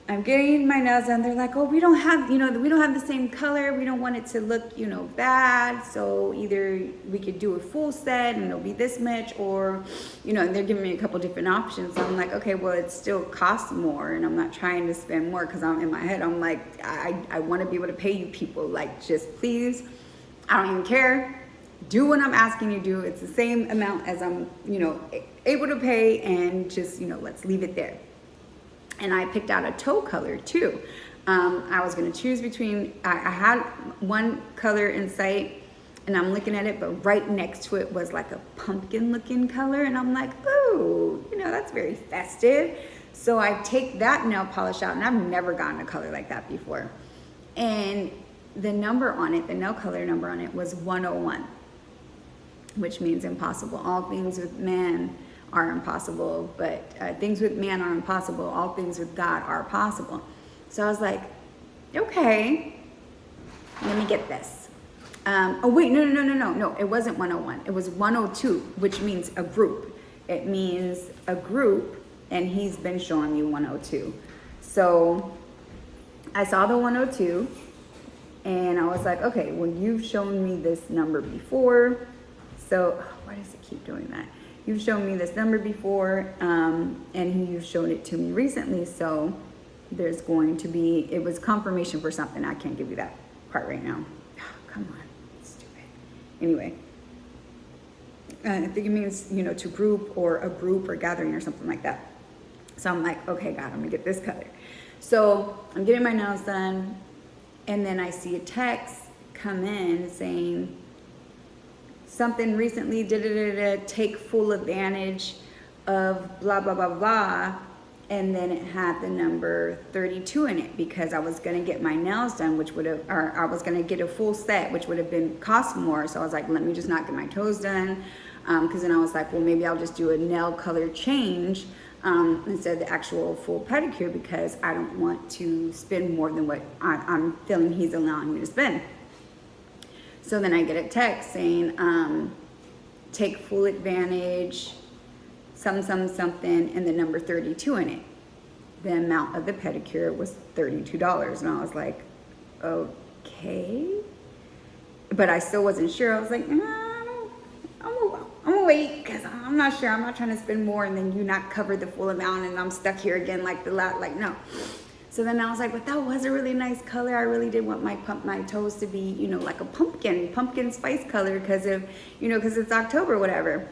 A: I'm getting my nails done. They're like, oh, we don't have the same color. We don't want it to look, bad. So either we could do a full set and it'll be this much, or, they're giving me a couple different options. So I'm like, okay, well, it still costs more, and I'm not trying to spend more, because I'm in my head, I'm like, I want to be able to pay you people. Like, just please, I don't even care. Do what I'm asking you to do. It's the same amount as I'm, able to pay, and just, let's leave it there. And I picked out a toe color too. I was gonna choose between, I had one color in sight, and I'm looking at it, but right next to it was like a pumpkin looking color. And I'm like, ooh, that's very festive. So I take that nail polish out, and I've never gotten a color like that before. And the number on it, the nail color number on it was 101. which means impossible. All things with man are impossible, but things with man are impossible. All things with God are possible. So I was like, okay, let me get this. Oh wait, no, it wasn't 101. It was 102, which means a group. It means a group, and he's been showing me 102. So I saw the 102, and I was like, okay, well, you've shown me this number before. So why does it keep doing that? You've shown me this number before, and you've shown it to me recently. So there's going to be, it was confirmation for something. I can't give you that part right now. Oh, come on, stupid. Anyway, I think it means, to group or a group or gathering or something like that. So I'm like, okay, God, I'm gonna get this color. So I'm getting my nails done, and then I see a text come in saying something recently, take full advantage of blah, blah, blah, blah. And then it had the number 32 in it because I was gonna get my nails done, which would have, or I was gonna get a full set, which would have been cost more. So I was like, let me just not get my toes done. Cause then I was like, well, maybe I'll just do a nail color change instead of the actual full pedicure, because I don't want to spend more than what I'm feeling he's allowing me to spend. So then I get a text saying, take full advantage, something, and the number 32 in it. The amount of the pedicure was $32. And I was like, okay. But I still wasn't sure. I was like, I'm gonna wait, because I'm not sure. I'm not trying to spend more and then you not cover the full amount and I'm stuck here again like no. So then I was like, but that was a really nice color. I really did want my toes to be, like a pumpkin spice color because it's October, whatever.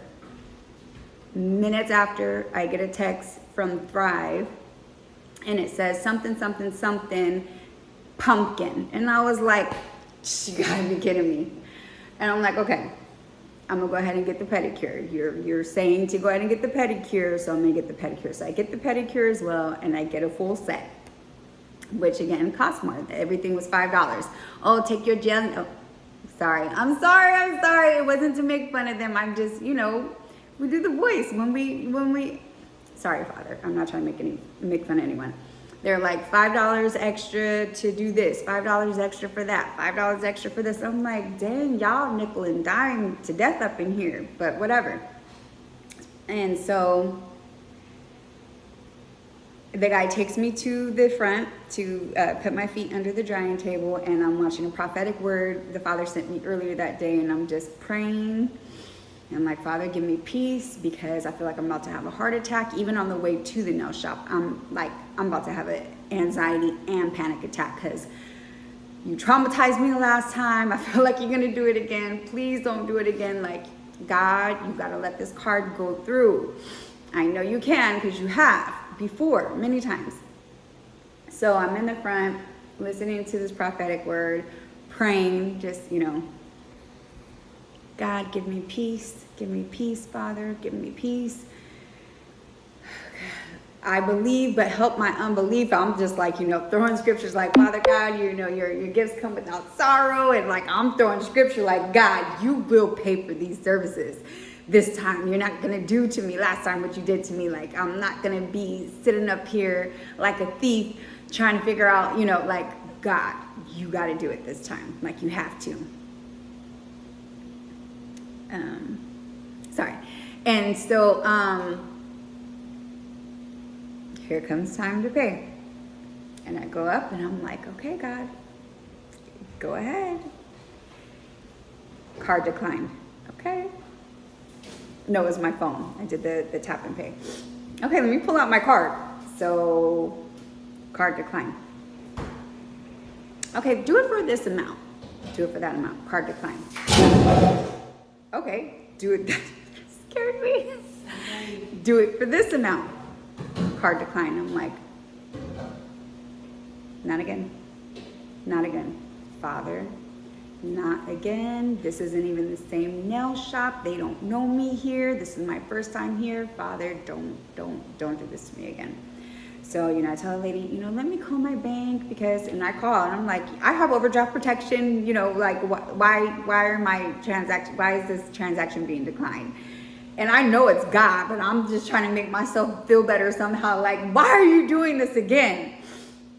A: Minutes after, I get a text from Thrive, and it says something, pumpkin. And I was like, you gotta be kidding me. And I'm like, okay, I'm gonna go ahead and get the pedicure. You're saying to go ahead and get the pedicure, so I'm gonna get the pedicure. So I get the pedicure as well, and I get a full set, which again costs more. Everything was $5. Oh, take your gel. Oh, I'm sorry. It wasn't to make fun of them. I'm just, we do the voice when we. Sorry, Father. I'm not trying to make fun of anyone. They're like $5 extra to do this, $5 extra for that, $5 extra for this. I'm like, dang, y'all nickel and dime to death up in here, but whatever. And so the guy takes me to the front to put my feet under the drying table, and I'm watching a prophetic word the Father sent me earlier that day, and I'm just praying. I'm like, Father, give me peace, because I feel like I'm about to have a heart attack. Even on the way to the nail shop, I'm about to have an anxiety and panic attack, because you traumatized me the last time. I feel like you're going to do it again. Please don't do it again. Like, God, you got to let this card go through. I know you can, because you have before, many times. So I'm in the front, listening to this prophetic word, praying, just, God, give me peace, Father, give me peace. I believe, but help my unbelief. I'm just like, throwing scriptures like, Father God, your gifts come without sorrow. And like, I'm throwing scripture like, God, you will pay for these services this time. You're not going to do to me last time what you did to me. Like, I'm not going to be sitting up here like a thief trying to figure out, like, God, you got to do it this time. Like, you have to. Sorry. And so, here comes time to pay. And I go up and I'm like, okay, God, go ahead. Card declined. Okay. No, it was my phone. I did the tap and pay. Okay, let me pull out my card. So, card declined. Okay, do it for this amount. Do it for that amount. Card declined. Okay, do it. Scared me. Do it for this amount. Card declined. I'm like, not again. Not again. Father, not again. This isn't even the same nail shop. They don't know me here. This is my first time here. Father, don't do this to me again. So, I tell the lady, let me call my bank and I call and I'm like, I have overdraft protection, like why is this transaction being declined? And I know it's God, but I'm just trying to make myself feel better somehow. Like, why are you doing this again?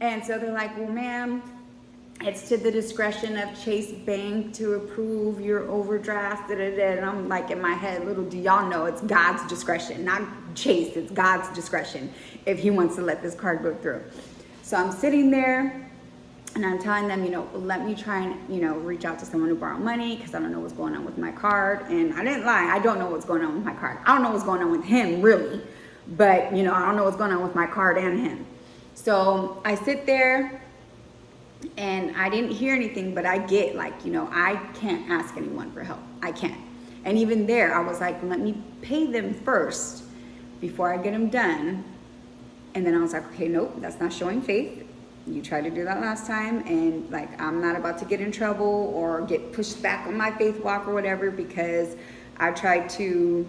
A: And so they're like, well, ma'am, it's to the discretion of Chase Bank to approve your overdraft. And I'm like in my head, little do y'all know it's God's discretion, not Chase. It's God's discretion if he wants to let this card go through. So I'm sitting there and I'm telling them, let me try and, reach out to someone to borrow money because I don't know what's going on with my card. And I didn't lie. I don't know what's going on with my card. I don't know what's going on with him, really. But, I don't know what's going on with my card and him. So I sit there and I didn't hear anything, but I get I can't ask anyone for help. I can't. And even there, I was like, let me pay them first before I get them done. And then I was like, okay, nope, that's not showing faith. You tried to do that last time, and I'm not about to get in trouble or get pushed back on my faith walk or whatever because I tried to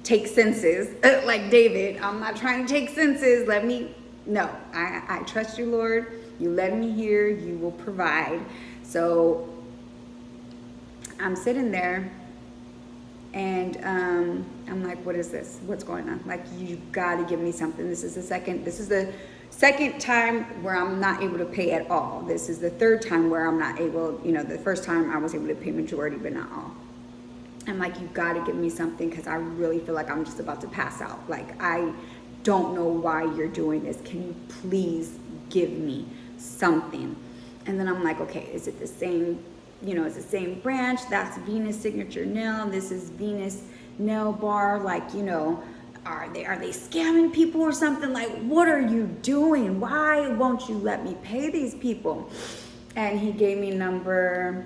A: take senses like David. I'm not trying to take senses. No, I trust you, Lord. You led me here, you will provide. So I'm sitting there and I'm like, what is this? What's going on? Like, you gotta give me something. This is the second time where I'm not able to pay at all. This is the third time where I'm not able, the first time I was able to pay majority, but not all. I'm like, you gotta give me something because I really feel like I'm just about to pass out. Like, I don't know why you're doing this. Can you please give me something? And then I'm like, okay, is it the same, it's the same branch? That's Venus Signature Nail. This is Venus Nail Bar. Are they scamming people or something? Like, what are you doing? Why won't you let me pay these people? And he gave me number...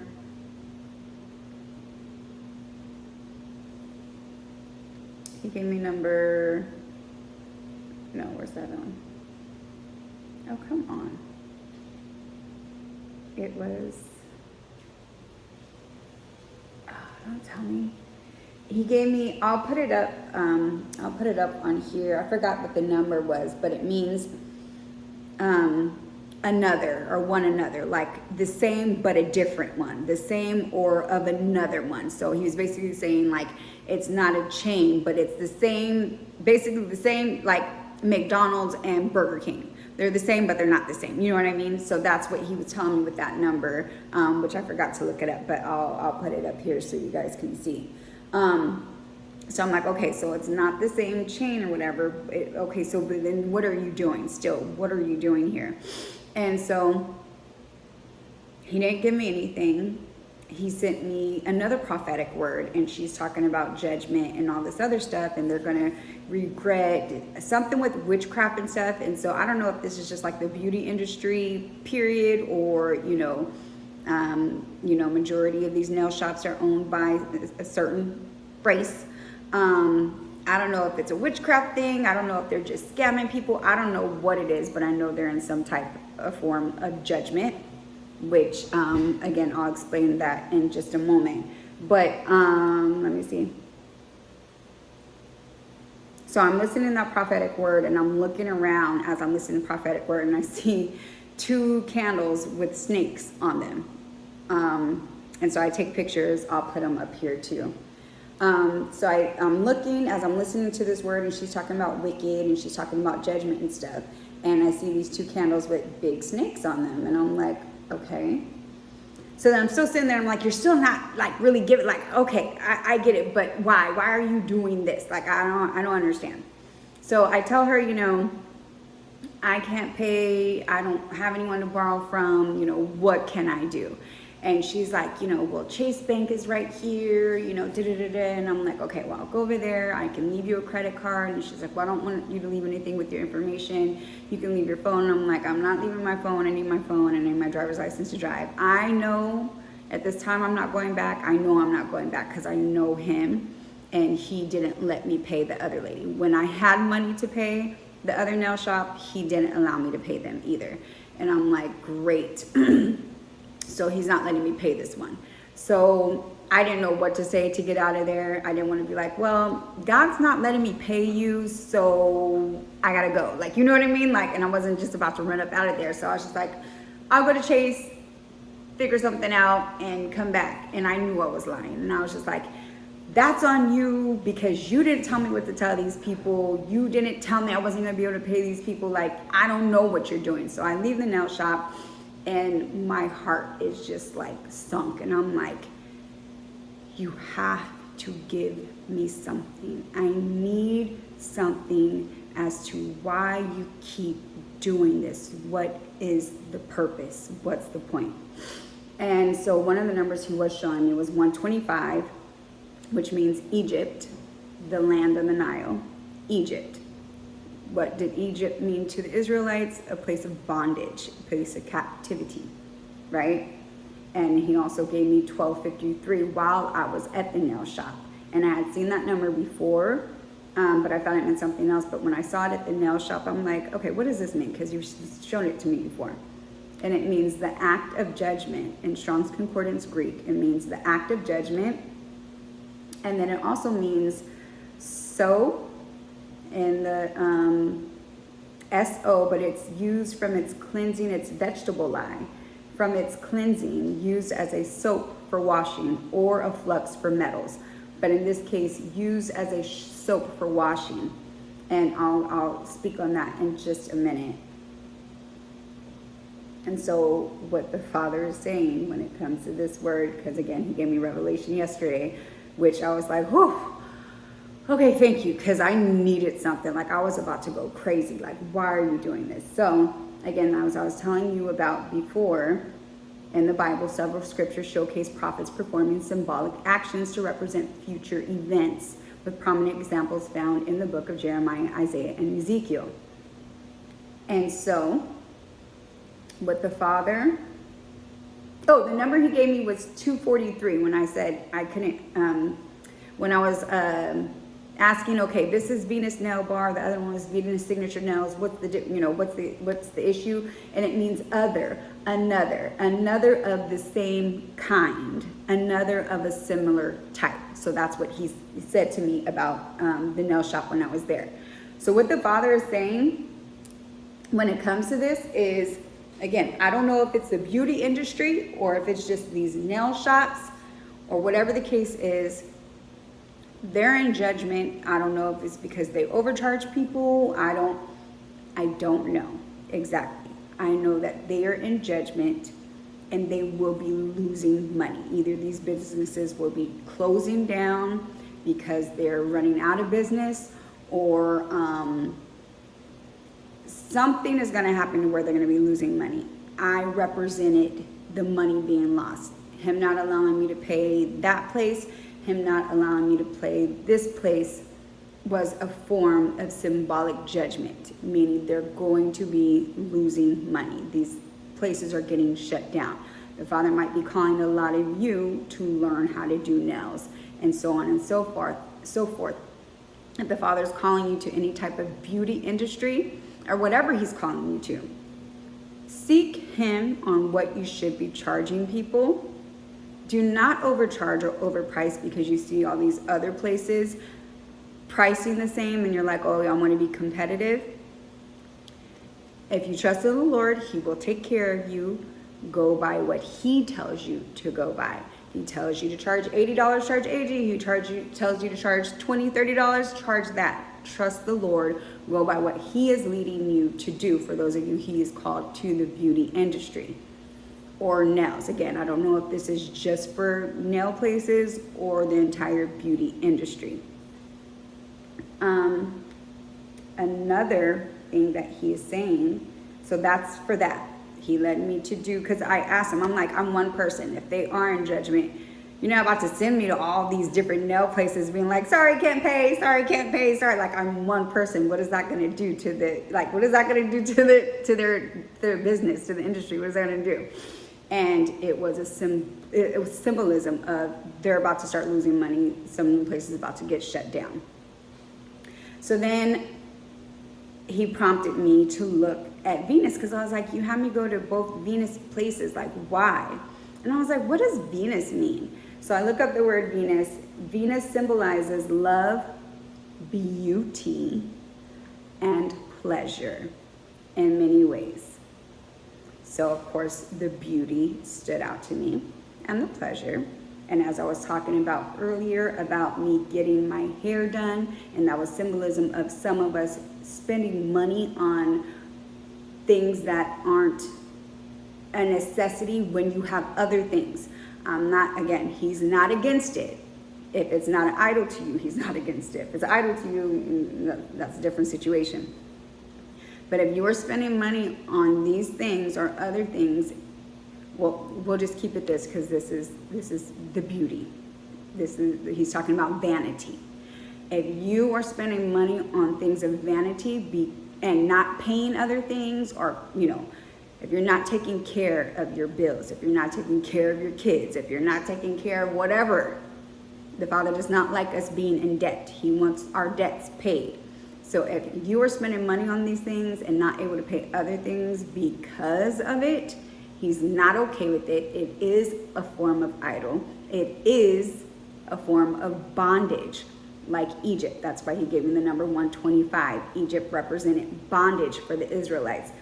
A: No, where's that on? Oh, come on. It was... Oh, don't tell me. He gave me, I'll put it up on here. I forgot what the number was, but it means another or one another, like the same but a different one, the same or of another one. So he was basically saying like it's not a chain, but it's the same, basically the same, like McDonald's and Burger King. They're the same, but they're not the same. You know what I mean? So that's what he was telling me with that number, which I forgot to look it up, but I'll put it up here so you guys can see. So I'm like, okay, so it's not the same chain or whatever. Okay, so but then what are you doing still? What are you doing here? And so he didn't give me anything. He sent me another prophetic word, and she's talking about judgment and all this other stuff, and they're going to regret something with witchcraft and stuff. And so I don't know if this is just like the beauty industry period, or, majority of these nail shops are owned by a certain race. I don't know if it's a witchcraft thing. I don't know if they're just scamming people. I don't know what it is, but I know they're in some type of form of judgment, which, again, I'll explain that in just a moment. But let me see. So I'm listening to that prophetic word, and I'm looking around as I'm listening to prophetic word, and I see 2 candles with snakes on them. And so I take pictures. I'll put them up here too. So I'm looking as I'm listening to this word, and she's talking about wicked, and she's talking about judgment and stuff. And I see these 2 candles with big snakes on them, and I'm like, okay. So then I'm still sitting there. I'm like, you're still not like really giving. Like, okay, I get it, but why? Why are you doing this? Like, I don't understand. So I tell her, I can't pay. I don't have anyone to borrow from. What can I do? And she's like, well, Chase Bank is right here, And I'm like, okay, well, I'll go over there. I can leave you a credit card. And she's like, well, I don't want you to leave anything with your information. You can leave your phone. And I'm like, I'm not leaving my phone. I need my phone. And I need my driver's license to drive. I know at this time I'm not going back. I know I'm not going back because I know him. And he didn't let me pay the other lady. When I had money to pay the other nail shop, he didn't allow me to pay them either. And I'm like, great. So he's not letting me pay this one. So I didn't know what to say to get out of there. I didn't want to be like, well, God's not letting me pay you, so I gotta go. Like, you know what I mean? Like, and I wasn't just about to run up out of there. So I was just like, I'll go to Chase, figure something out, and come back. And I knew I was lying. And I was just like, that's on you, because you didn't tell me what to tell these people. You didn't tell me I wasn't gonna be able to pay these people. Like, I don't know what you're doing. So I leave the nail shop, and my heart is just like sunk. And I'm like, you have to give me something. I need something as to why you keep doing this. What is the purpose? What's the point? And so one of the numbers he was showing me was 125, which means Egypt, the land of the Nile. Egypt. What did Egypt mean to the Israelites? A place of bondage, a place of captivity, right? And he also gave me 1253 while I was at the nail shop. And I had seen that number before, but I thought it meant something else. But when I saw it at the nail shop, I'm like, okay, what does this mean? Because you've shown it to me before. And it means the act of judgment. In Strong's Concordance Greek, it means the act of judgment. And then it also means so in the S-O, but it's used from its cleansing, its vegetable lye. From its cleansing, used as a soap for washing or a flux for metals. But in this case, used as a soap for washing. And I'll speak on that in just a minute. And so what the Father is saying when it comes to this word, because again, he gave me revelation yesterday, which I was like, whew, okay, thank you, because I needed something. Like, I was about to go crazy. Like, why are you doing this? So again, as I was telling you about before, in the Bible, several scriptures showcase prophets performing symbolic actions to represent future events, with prominent examples found in the book of Jeremiah, Isaiah, and Ezekiel. And so, what the Father, the number he gave me was 243 when I said I couldn't, when I was asking, okay, this is Venus nail bar, the other one is Venus signature nails. What's the issue? And it means other, another of the same kind, another of a similar type. So that's what he said to me about the nail shop when I was there. So what the Father is saying when it comes to this is, again, I don't know if it's the beauty industry or if it's just these nail shops or whatever the case is. They're in judgment. I don't know if it's because they overcharge people. I don't know exactly. I know that they are in judgment and they will be losing money. Either these businesses will be closing down because they're running out of business, or something is going to happen to where they're going to be losing money. I represented the money being lost. Him not allowing me to pay that place, him not allowing me to play this place was a form of symbolic judgment, meaning they're going to be losing money. These places are getting shut down. The Father might be calling a lot of you to learn how to do nails, and so on and so forth. If the Father's calling you to any type of beauty industry or whatever he's calling you to, seek him on what you should be charging people. Do not overcharge or overprice because you see all these other places pricing the same and you're like, oh, I want to be competitive. If you trust in the Lord, he will take care of you. Go by what he tells you to go by. He tells you to charge $80, charge $80. He tells you to charge $20, $30, charge that. Trust the Lord. Go by what he is leading you to do. For those of you he is called to the beauty industry or nails. Again, I don't know if this is just for nail places or the entire beauty industry. Another thing that he is saying, so that's for that. He led me to do, because I asked him, I'm like, I'm one person. If they are in judgment, you're not about to send me to all these different nail places being like, sorry, can't pay, sorry, can't pay, sorry. Like, I'm one person. What is that going to do to what is that going to do to their business, to the industry? What is that going to do? And it was it was symbolism of they're about to start losing money. Some places about to get shut down. So then he prompted me to look at Venus, because I was like, you had me go to both Venus places. Like, why? And I was like, what does Venus mean? So I look up the word Venus. Venus symbolizes love, beauty, and pleasure in many ways. So of course the beauty stood out to me and the pleasure. And as I was talking about earlier about me getting my hair done, and that was symbolism of some of us spending money on things that aren't a necessity when you have other things. He's not against it. If it's not an idol to you, he's not against it. If it's an idol to you, that's a different situation. But if you are spending money on these things or other things, well, we'll just keep it this, because this is the beauty. He's talking about vanity. If you are spending money on things of vanity and not paying other things, or if you're not taking care of your bills, if you're not taking care of your kids, if you're not taking care of whatever, the Father does not like us being in debt. He wants our debts paid. So if you are spending money on these things and not able to pay other things because of it, he's not okay with it. It is a form of idol. It is a form of bondage, like Egypt. That's why he gave me the number 125. Egypt represented bondage for the Israelites.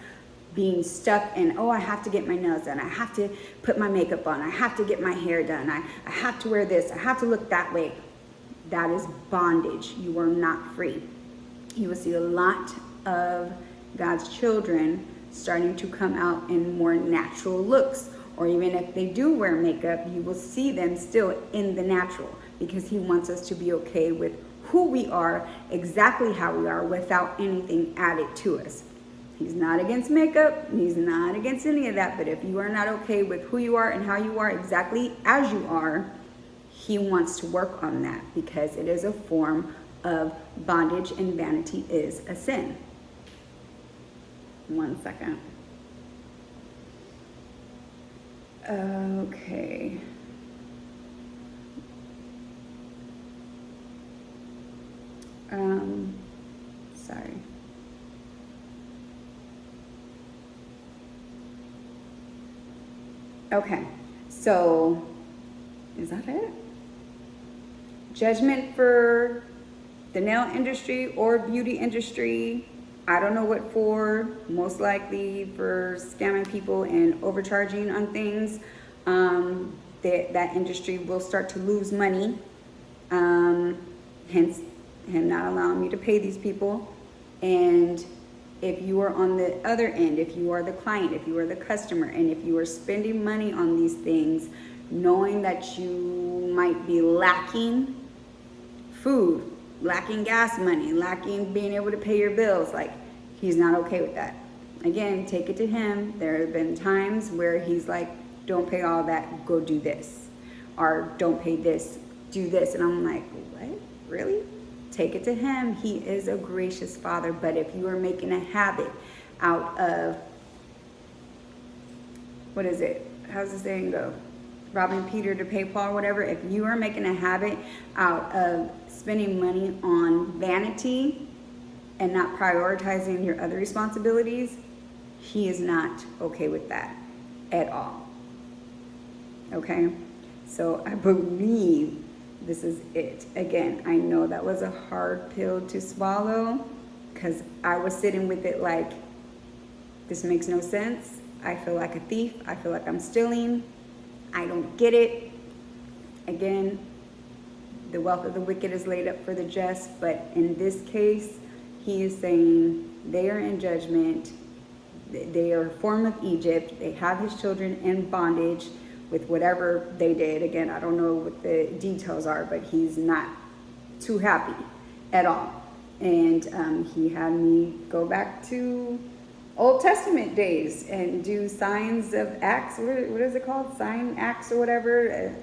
A: Being stuck in, I have to get my nails done. I have to put my makeup on. I have to get my hair done. I have to wear this. I have to look that way. That is bondage. You are not free. You will see a lot of God's children starting to come out in more natural looks. Or even if they do wear makeup, you will see them still in the natural, because he wants us to be okay with who we are, exactly how we are, without anything added to us. He's not against makeup. He's not against any of that. But if you are not okay with who you are and how you are exactly as you are, he wants to work on that, because it is a form of bondage, and vanity is a sin. 1 second. Okay. Sorry. Okay, so is that it? Judgment for the nail industry or beauty industry. I don't know what for, most likely for scamming people and overcharging on things. That industry will start to lose money, hence him not allowing me to pay these people. And if you are on the other end, if you are the client, if you are the customer, and if you are spending money on these things, knowing that you might be lacking food, lacking gas money, lacking being able to pay your bills, like, he's not okay with that. Again, take it to him. There have been times where he's like, don't pay all that, go do this. Or don't pay this, do this. And I'm like, what? Really? Take it to him. He is a gracious Father. But if you are making a habit out of, what is it? How's the saying go? Robbing Peter to pay Paul, whatever. If you are making a habit out of spending money on vanity and not prioritizing your other responsibilities, he is not okay with that at all. Okay? So I believe this is it. Again, I know that was a hard pill to swallow, because I was sitting with it like, this makes no sense. I feel like a thief. I feel like I'm stealing. I don't get it. Again, the wealth of the wicked is laid up for the just, but in this case, he is saying they are in judgment. They are a form of Egypt. They have his children in bondage with whatever they did. Again, I don't know what the details are, but he's not too happy at all. And he had me go back to Old Testament days and do signs of acts. What is it called? Sign acts or whatever,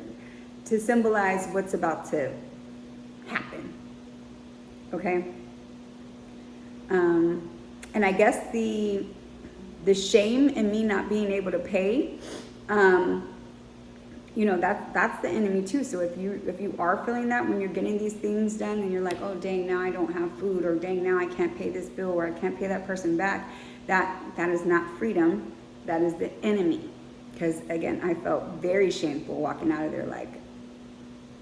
A: to symbolize what's about to happen. Okay? And I guess the shame in me not being able to pay, that's the enemy too. So if you are feeling that when you're getting these things done and you're like, oh dang, now I don't have food, or dang, now I can't pay this bill, or I can't pay that person back, that is not freedom. That is the enemy. Because again, I felt very shameful walking out of there like,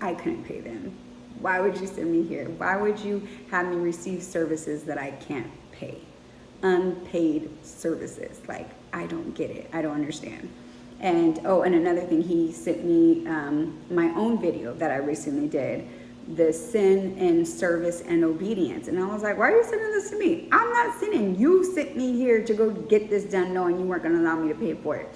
A: I couldn't pay them. Why would you send me here? Why would you have me receive services that I can't pay? Unpaid services. Like, I don't get it. I don't understand. And and another thing, he sent me my own video that I recently did, the sin in service and obedience. And I was like, why are you sending this to me? I'm not sinning. You sent me here to go get this done knowing you weren't going to allow me to pay for it.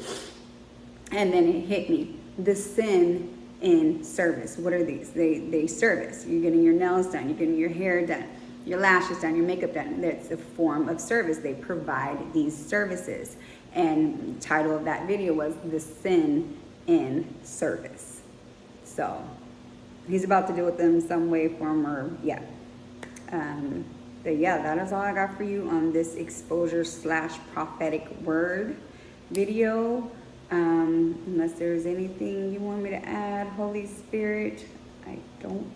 A: And then it hit me. The sin in service. What are these? They service. You're getting your nails done. You're getting your hair done. Your lashes done. Your makeup done. That's a form of service. They provide these services. And the title of that video was The Sin in Service. So he's about to deal with them some way, form, or but yeah, that is all I got for you on this exposure / prophetic word video. Unless there's anything you want me to add, Holy Spirit, I don't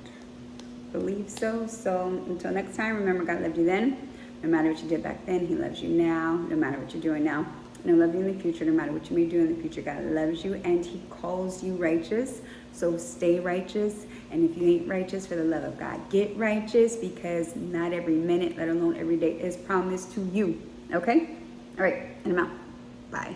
A: believe so. So until next time, remember, God loved you then. No matter what you did back then, he loves you now. No matter what you're doing now, and he'll love you in the future. No matter what you may do in the future, God loves you and he calls you righteous. So stay righteous. And if you ain't righteous, for the love of God, get righteous, because not every minute, let alone every day, is promised to you. Okay? All right, and I'm out. Bye.